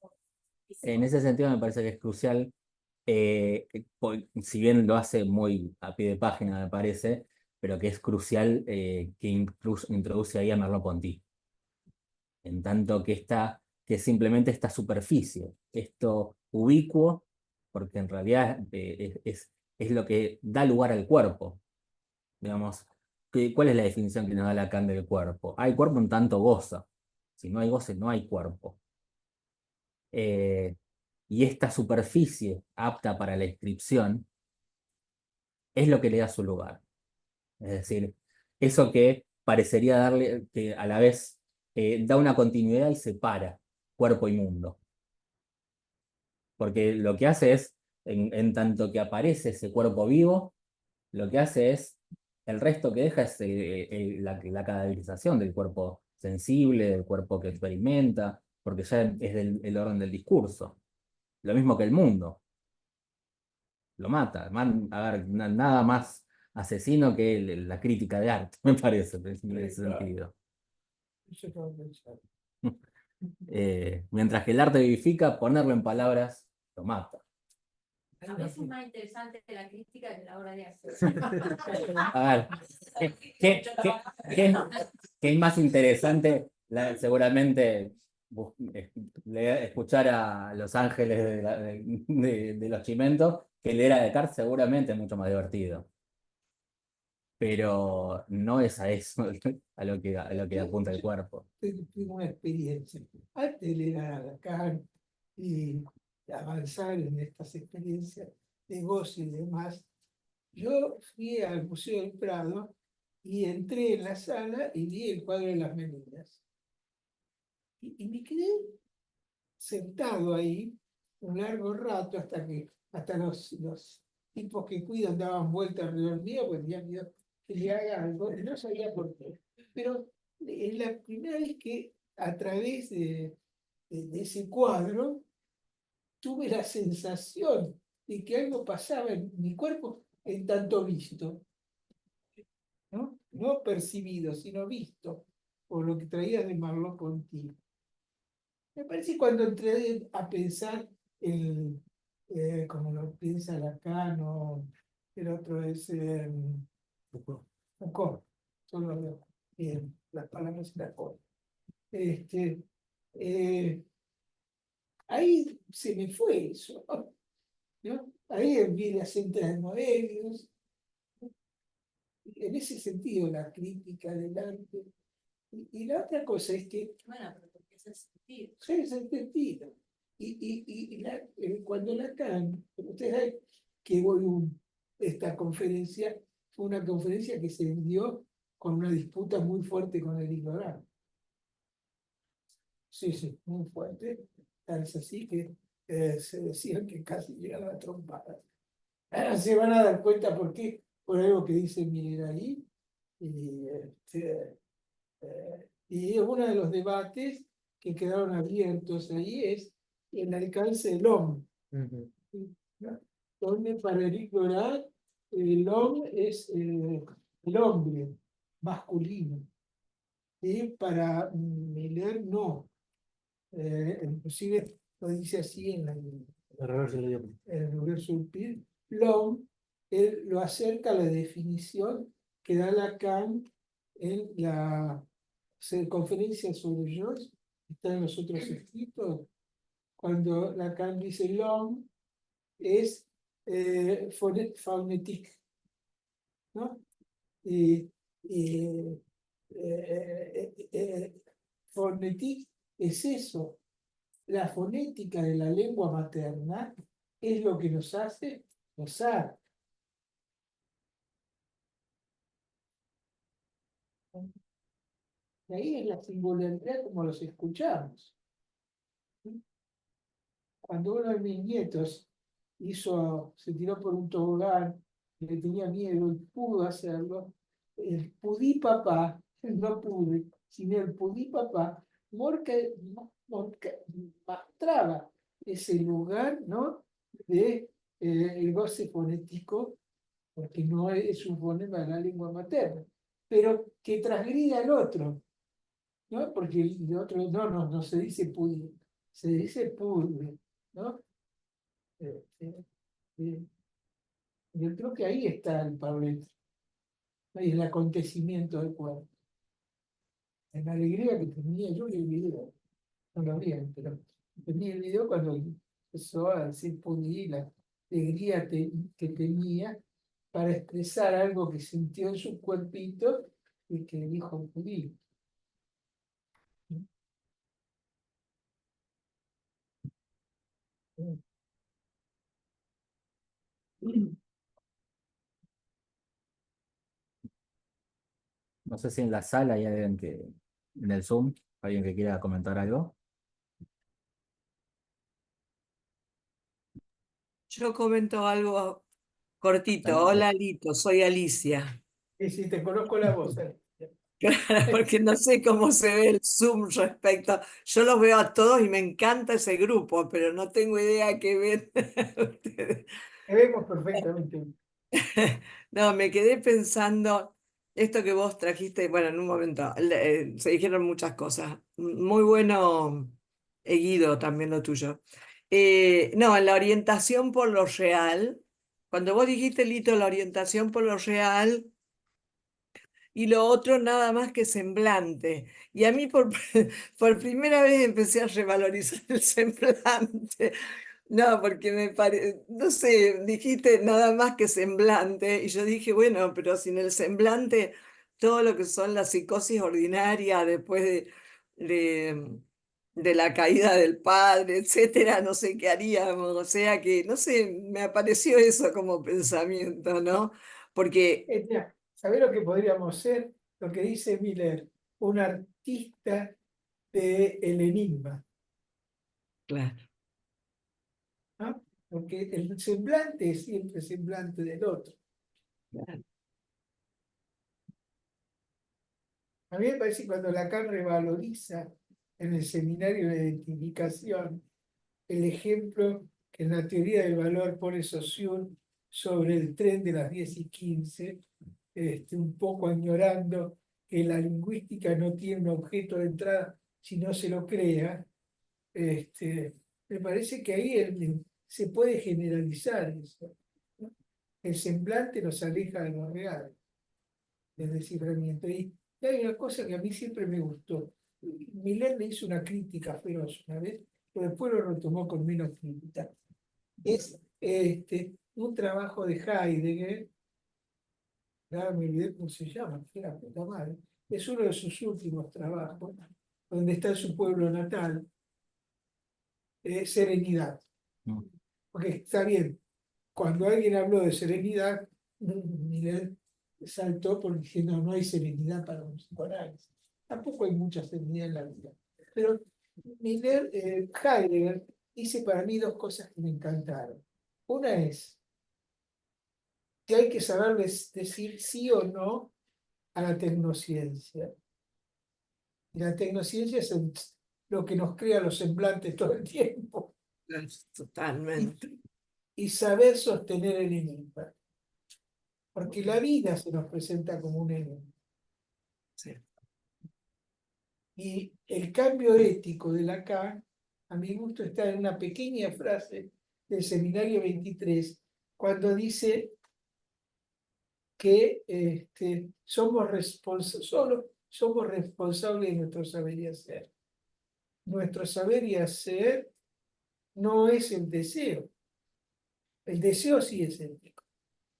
físico. en ese sentido me parece que es crucial, si bien lo hace muy a pie de página, me parece, pero que es crucial que introduce ahí a Merleau-Ponty. En tanto que es simplemente esta superficie, esto ubicuo, porque en realidad es lo que da lugar al cuerpo. Digamos, ¿cuál es la definición que nos da Lacan del cuerpo? Hay cuerpo en tanto goza. Si no hay goce, no hay cuerpo. Eh, y esta superficie apta para la inscripción es lo que le da su lugar. Es decir, eso que parecería darle, que a la vez da una continuidad y separa cuerpo y mundo. Porque lo que hace es, en tanto que aparece ese cuerpo vivo, lo que hace es, el resto que deja es la cadaverización del cuerpo sensible, del cuerpo que experimenta, porque ya es el orden del discurso. Lo mismo que el mundo, lo mata. A ver, nada más asesino que la crítica de arte, me parece, en ese sentido. Mientras que el arte vivifica, ponerlo en palabras lo mata. A veces es más interesante la crítica que la obra de arte. A ver, ¿qué es más interesante? Seguramente escuchar a Los Ángeles de los Chimentos que leer a Descartes seguramente es mucho más divertido. Pero no es a eso a lo que apunta el cuerpo. Tengo una experiencia. Antes de leer a Lacan y avanzar en estas experiencias de goce y demás, yo fui al Museo del Prado y entré en la sala y vi el cuadro de las Meninas. Y me quedé sentado ahí un largo rato hasta los tipos que cuidan daban vueltas alrededor mío, pues tenían miedo que le haga algo, y no sabía por qué. Pero es la primera vez que a través de ese cuadro tuve la sensación de que algo pasaba en mi cuerpo en tanto visto, ¿no? No percibido, sino visto, por lo que traía de Merleau-Ponty. Me parece que cuando entré a pensar, como lo piensa Lacan, o el otro es Foucault, solo veo bien las palabras de Lacan. Ahí se me fue eso, ¿no? Ahí vi las entradas modelos. En ese sentido, la crítica del arte Y la otra cosa es que Bueno, pero porque es el sentido. sí, es entendido. Cuando Lacan, ustedes saben que esta conferencia fue una conferencia que se dio con una disputa muy fuerte con el ignorante. Sí, sí, muy fuerte. Tal es así que se decían que casi llegan a la trompada. Se van a dar cuenta por qué, por algo que dice Miller ahí. Y uno de los debates que quedaron abiertos ahí es el alcance del hombre. ¿No? Donde para el ignorante el hombre es el hombre masculino. Y para Miller no. Inclusive lo dice así en el reverso del PIB. Long él lo acerca a la definición que da Lacan en la conferencia sobre Joyce, está en los otros escritos, cuando Lacan dice Long es phonétique, ¿no? Y fonétique es eso, la fonética de la lengua materna es lo que nos hace gozar. Y ahí es la singularidad como los escuchamos. Cuando uno de mis nietos se tiró por un tobogán, le tenía miedo y pudo hacerlo, el pudí papá, no pude, sino el pudí papá, mostraba ese lugar, ¿no? De el goce fonético, porque no es un fonema de la lengua materna, pero que transgride al otro, ¿no? Porque el otro no se dice pudir, se dice pudre, ¿no? Yo creo que ahí está el Pablo, ahí el acontecimiento del cuerpo. En la alegría que tenía yo y el video, no lo vi, pero tenía el video cuando empezó a decir pudir, la alegría que tenía para expresar algo que sintió en su cuerpito y que dijo pudir. No sé si en la sala hay alguien en el Zoom, alguien que quiera comentar algo. Yo comento algo cortito. Dale. Hola, Lito, soy Alicia. Y si te conozco la voz, Claro, porque no sé cómo se ve el Zoom respecto. Yo los veo a todos y me encanta ese grupo, pero no tengo idea qué ven ustedes. te vemos perfectamente. No, me quedé pensando, esto que vos trajiste, bueno, en un momento, se dijeron muchas cosas. Muy bueno, Guido, también lo tuyo. No, en la orientación por lo real, cuando vos dijiste, Lito, la orientación por lo real y lo otro nada más que semblante. Y a mí por primera vez empecé a revalorizar el semblante. No, porque me parece, no sé, dijiste nada más que semblante, y yo dije, bueno, pero sin el semblante, todo lo que son las psicosis ordinarias después de, de la caída del padre, etcétera, no sé qué haríamos. O sea que, no sé, me apareció eso como pensamiento, ¿no? Porque, ¿Sabés lo que podríamos ser? Lo que dice Miller, un artista del enigma, claro, ¿no? Porque el semblante es siempre semblante del otro. claro. A mí me parece que cuando Lacan revaloriza en el seminario de identificación el ejemplo que en la teoría del valor pone Saussure sobre el tren de las 10:15, un poco ignorando que la lingüística no tiene un objeto de entrada si no se lo crea, me parece que ahí se puede generalizar eso, ¿no? El semblante nos aleja de lo real, del desciframiento. Y hay una cosa que a mí siempre me gustó. Miller le hizo una crítica feroz una vez, pero después lo retomó con menos crítica. Es un trabajo de Heidegger, ahora me olvidé cómo se llama, que era puta madre, es uno de sus últimos trabajos, donde está su pueblo natal, Serenidad. Mm. Porque está bien, cuando alguien habló de serenidad, Miller saltó por diciendo no hay serenidad para un psicoanálisis. Tampoco hay mucha serenidad en la vida. Pero Miller, Heidegger, dice para mí dos cosas que me encantaron. Una es que hay que saber decir sí o no a la tecnociencia. Y la tecnociencia es lo que nos crea los semblantes todo el tiempo. Totalmente. Y saber sostener el enigma. Porque la vida se nos presenta como un enigma. Sí. Y el cambio ético de Lacan, a mi gusto, está en una pequeña frase del Seminario 23, cuando dice que solo somos responsables de nuestro saber y hacer. Nuestro saber y hacer no es el deseo. El deseo sí es ético.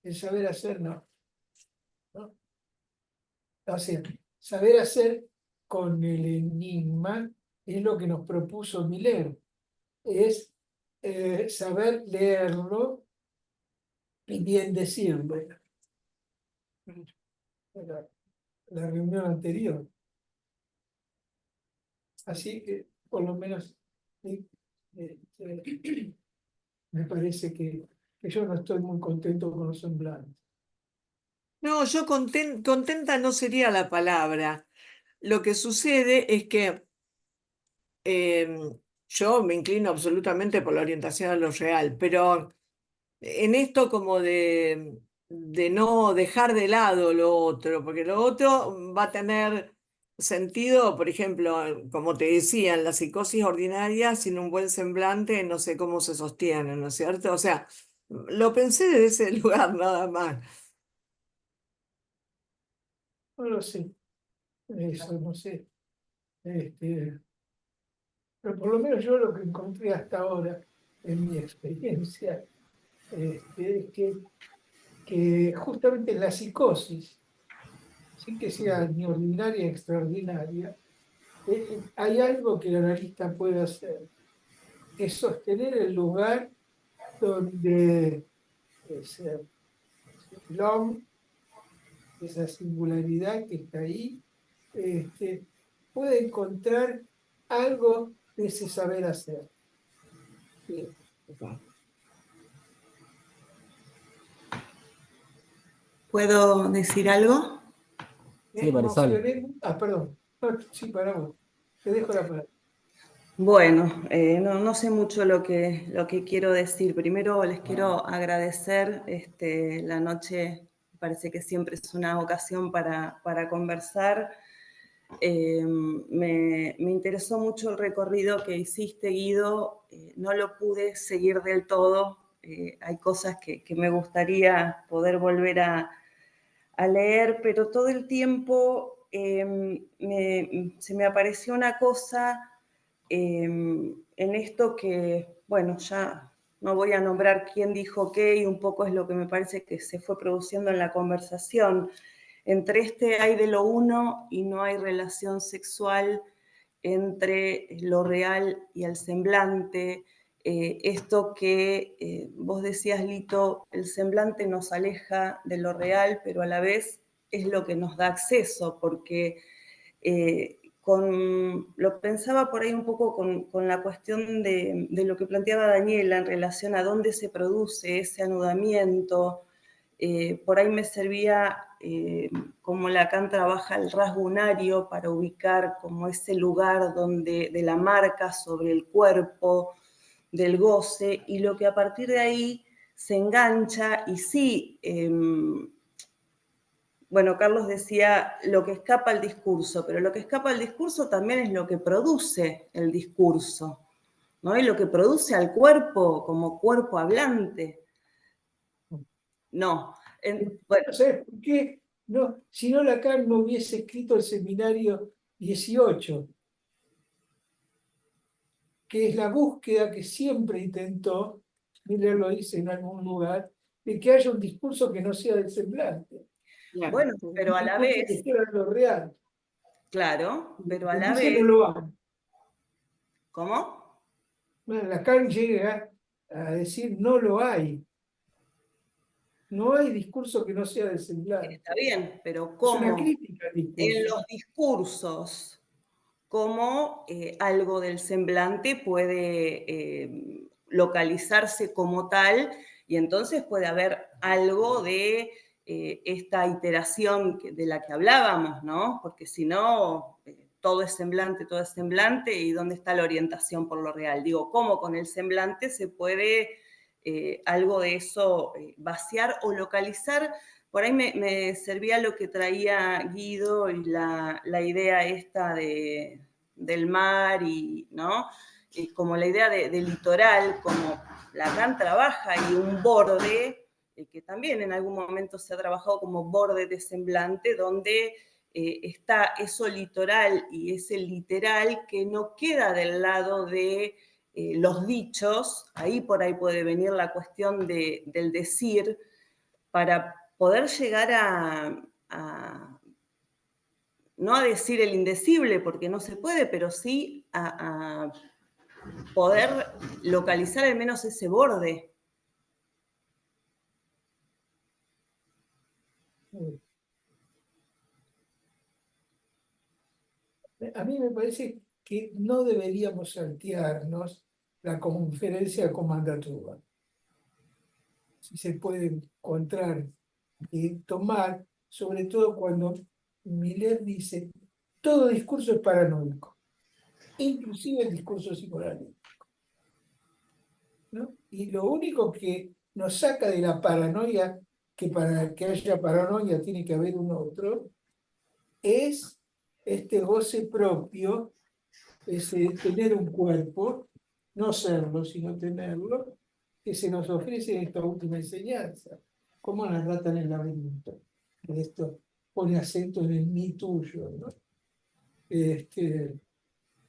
El saber hacer no. ¿No? O sea, saber hacer con el enigma es lo que nos propuso Miller. Es saber leerlo y bien decirlo. La reunión anterior. Así que, por lo menos, me parece que yo no estoy muy contento con los semblantes. No, yo contenta no sería la palabra. Lo que sucede es que yo me inclino absolutamente por la orientación a lo real, pero en esto como de no dejar de lado lo otro, porque lo otro va a tener sentido, por ejemplo, como te decía, en la psicosis ordinaria, sin un buen semblante, no sé cómo se sostiene, ¿no es cierto? O sea, lo pensé desde ese lugar nada más. No lo sé, eso no sé. Pero por lo menos yo lo que encontré hasta ahora, en mi experiencia, es que justamente la psicosis, sin que sea ni ordinaria ni extraordinaria, hay algo que el analista puede hacer, es sostener el lugar donde ese long, esa singularidad que está ahí, puede encontrar algo de ese saber hacer. ¿Puedo decir algo? Sí, Marisol. Perdón. No, sí, para vos. Te dejo la palabra. Bueno, no sé mucho lo que quiero decir. Primero les quiero agradecer la noche, me parece que siempre es una ocasión para conversar. Me interesó mucho el recorrido que hiciste, Guido. No lo pude seguir del todo. Hay cosas que me gustaría poder volver a leer, pero todo el tiempo se me apareció una cosa en esto que, bueno, ya no voy a nombrar quién dijo qué y un poco es lo que me parece que se fue produciendo en la conversación. Entre hay de lo uno y no hay relación sexual entre lo real y el semblante. Esto que vos decías, Lito, el semblante nos aleja de lo real, pero a la vez es lo que nos da acceso, porque lo pensaba por ahí un poco con la cuestión de lo que planteaba Daniela en relación a dónde se produce ese anudamiento. Por ahí me servía como Lacan trabaja el rasgo unario para ubicar como ese lugar de la marca sobre el cuerpo, del goce, y lo que a partir de ahí se engancha y sí, bueno, Carlos decía lo que escapa al discurso, pero lo que escapa al discurso también es lo que produce el discurso, ¿no? Y lo que produce al cuerpo como cuerpo hablante. No. Bueno, ¿Sabes por qué? No, si no, Lacan no hubiese escrito el seminario 18, que es la búsqueda que siempre intentó, Miller lo dice en algún lugar, de que haya un discurso que no sea del semblante. bueno, pero a la Un discurso vez, que sea lo real. claro, pero a la Dice vez, no lo hay. ¿cómo? Bueno, Lacan llega a decir no lo hay. No hay discurso que no sea de semblante. Está bien, pero Es una ¿cómo crítica al en discurso. los discursos, cómo algo del semblante puede localizarse como tal y entonces puede haber algo de esta iteración de la que hablábamos, ¿no? Porque si no, todo es semblante, ¿y dónde está la orientación por lo real? Digo, ¿cómo con el semblante se puede algo de eso vaciar o localizar? Por ahí me servía lo que traía Guido y la idea esta del mar y, ¿no? Y como la idea de litoral, como Lacan trabaja y un borde, que también en algún momento se ha trabajado como borde de semblante, donde está eso litoral y ese literal que no queda del lado de los dichos. Ahí por ahí puede venir la cuestión del decir, para poder llegar no a decir el indecible, porque no se puede, pero sí a poder localizar al menos ese borde. A mí me parece que no deberíamos saltearnos la conferencia con mandatura. Si se puede encontrar y tomar, sobre todo cuando Miller dice, todo discurso es paranoico, inclusive el discurso psicoanalítico, ¿no? Y lo único que nos saca de la paranoia, que para que haya paranoia tiene que haber un otro, es este goce propio, es tener un cuerpo, no serlo, sino tenerlo, que se nos ofrece en esta última enseñanza, como la rata en el laberinto. Esto pone acento en el mí tuyo, ¿no?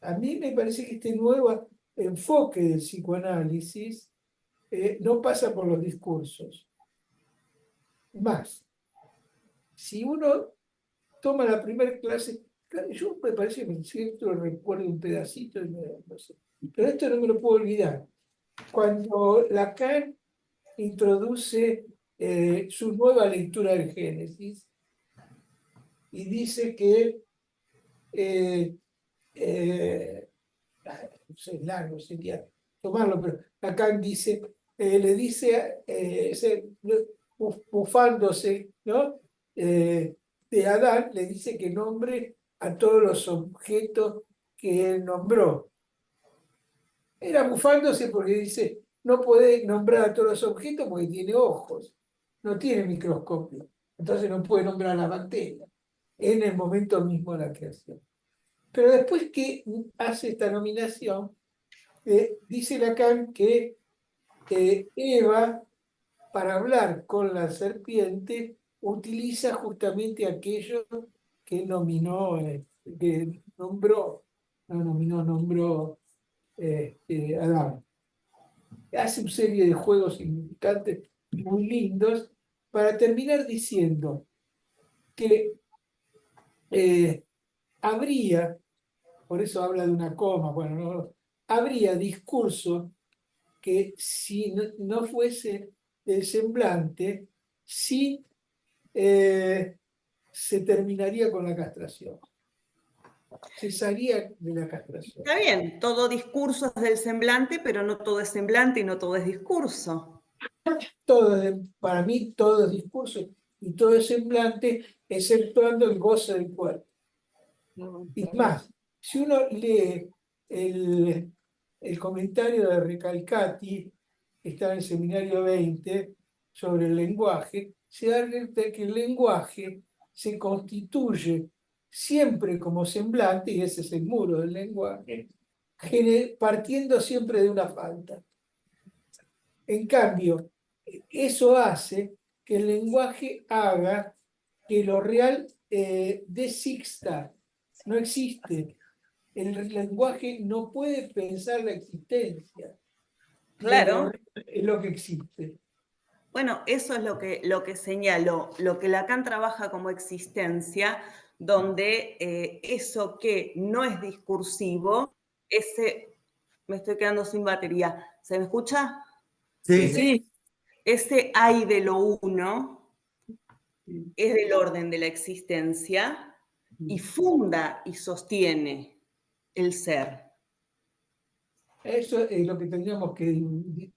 A mí me parece que este nuevo enfoque del psicoanálisis no pasa por los discursos. Más, si uno toma la primera clase, yo me parece que en cierto recuerdo un pedacito, no sé, pero esto no me lo puedo olvidar. Cuando Lacan introduce su nueva lectura del Génesis y dice que no sé, largo sería tomarlo, pero Lacan dice, le dice, bufándose, ¿no? De Adán, le dice que nombre a todos los objetos que él nombró. Era bufándose porque dice, no puede nombrar a todos los objetos porque tiene ojos, no tiene microscopio, entonces no puede nombrar a la bacteria en el momento mismo de la creación. Pero después que hace esta nominación, dice Lacan que Eva, para hablar con la serpiente, utiliza justamente aquello que nominó, que nombró, no nominó, nombró Adán. Hace una serie de juegos significantes muy lindos para terminar diciendo que habría, por eso habla de una coma, bueno, no, habría discurso que si no fuese el semblante, sí se terminaría con la castración. Cesaría de la castración. Está bien, todo discurso es del semblante, pero no todo es semblante y no todo es discurso. Para mí todo es discurso y todo es semblante, exceptuando el goce del cuerpo. Y más, si uno lee el comentario de Recalcati, que está en el seminario 20, sobre el lenguaje, se da cuenta que el lenguaje se constituye siempre como semblante, y ese es el muro del lenguaje, partiendo siempre de una falta. En cambio, eso hace que el lenguaje haga que lo real desista, no existe. El lenguaje no puede pensar la existencia. Claro. Es lo que existe. Bueno, eso es lo que señalo. Lo que Lacan trabaja como existencia donde eso que no es discursivo, me estoy quedando sin batería. ¿Se me escucha? Sí. Ese hay de lo uno es del orden de la existencia y funda y sostiene el ser. Eso es lo que tendríamos que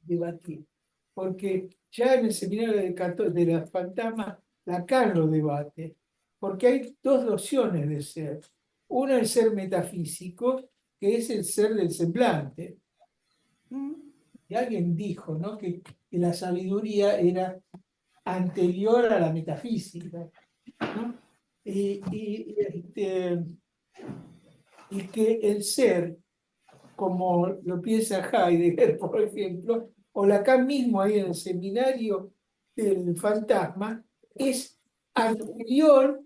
debatir, porque ya en el seminario de las fantasmas, Lacan lo debate, porque hay dos nociones de ser. Una es el ser metafísico, que es el ser del semblante. Y alguien dijo, ¿no?, que la sabiduría era anterior a la metafísica, ¿no? Y que el ser, como lo piensa Heidegger, por ejemplo, o Lacan mismo ahí en el seminario del fantasma, es anterior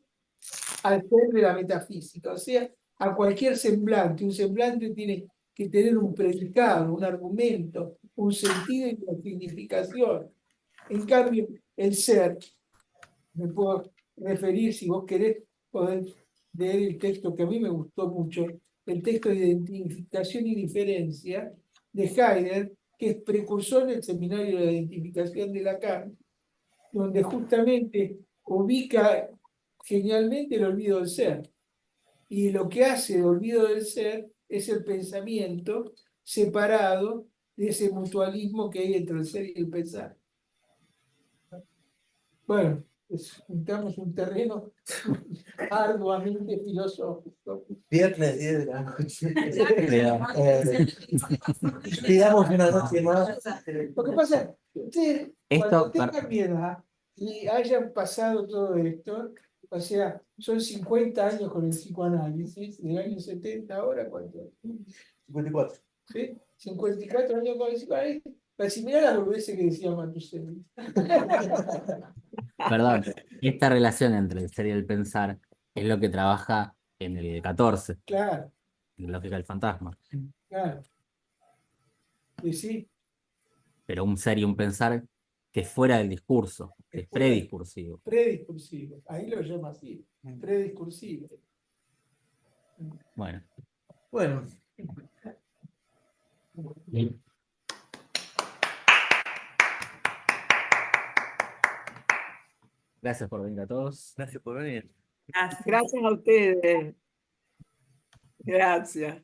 al ser de la metafísica, o sea, a cualquier semblante. Un semblante tiene que tener un predicado, un argumento, un sentido y una significación. En cambio, el ser, me puedo referir, si vos querés, poder leer el texto que a mí me gustó mucho, el texto de identificación y diferencia de Heidegger, que es precursor del seminario de la identificación de Lacan, donde justamente ubica genialmente el olvido del ser. Y lo que hace el olvido del ser es el pensamiento separado de ese mutualismo que hay entre el ser y el pensar. Bueno, juntamos un terreno arduamente filosófico. Viernes 10 de la noche. Digamos una noche más. Lo que pasa es que ustedes, cuando tengan mi edad y hayan pasado todo esto, o sea, son 50 años con el psicoanálisis, del año 70 ahora, ¿cuánto? 54. ¿Sí? 54 años con el psicoanálisis, para decir, mirá la boludez que decía Matuseli. Perdón, esta relación entre el ser y el pensar es lo que trabaja en el 14, Claro, en la lógica del fantasma. claro. Y sí, Pero un ser y un pensar que es fuera del discurso, que es prediscursivo. prediscursivo. Ahí lo llama así, prediscursivo. Bueno. Bueno. Gracias por venir a todos. Gracias por venir. Gracias a ustedes. Gracias.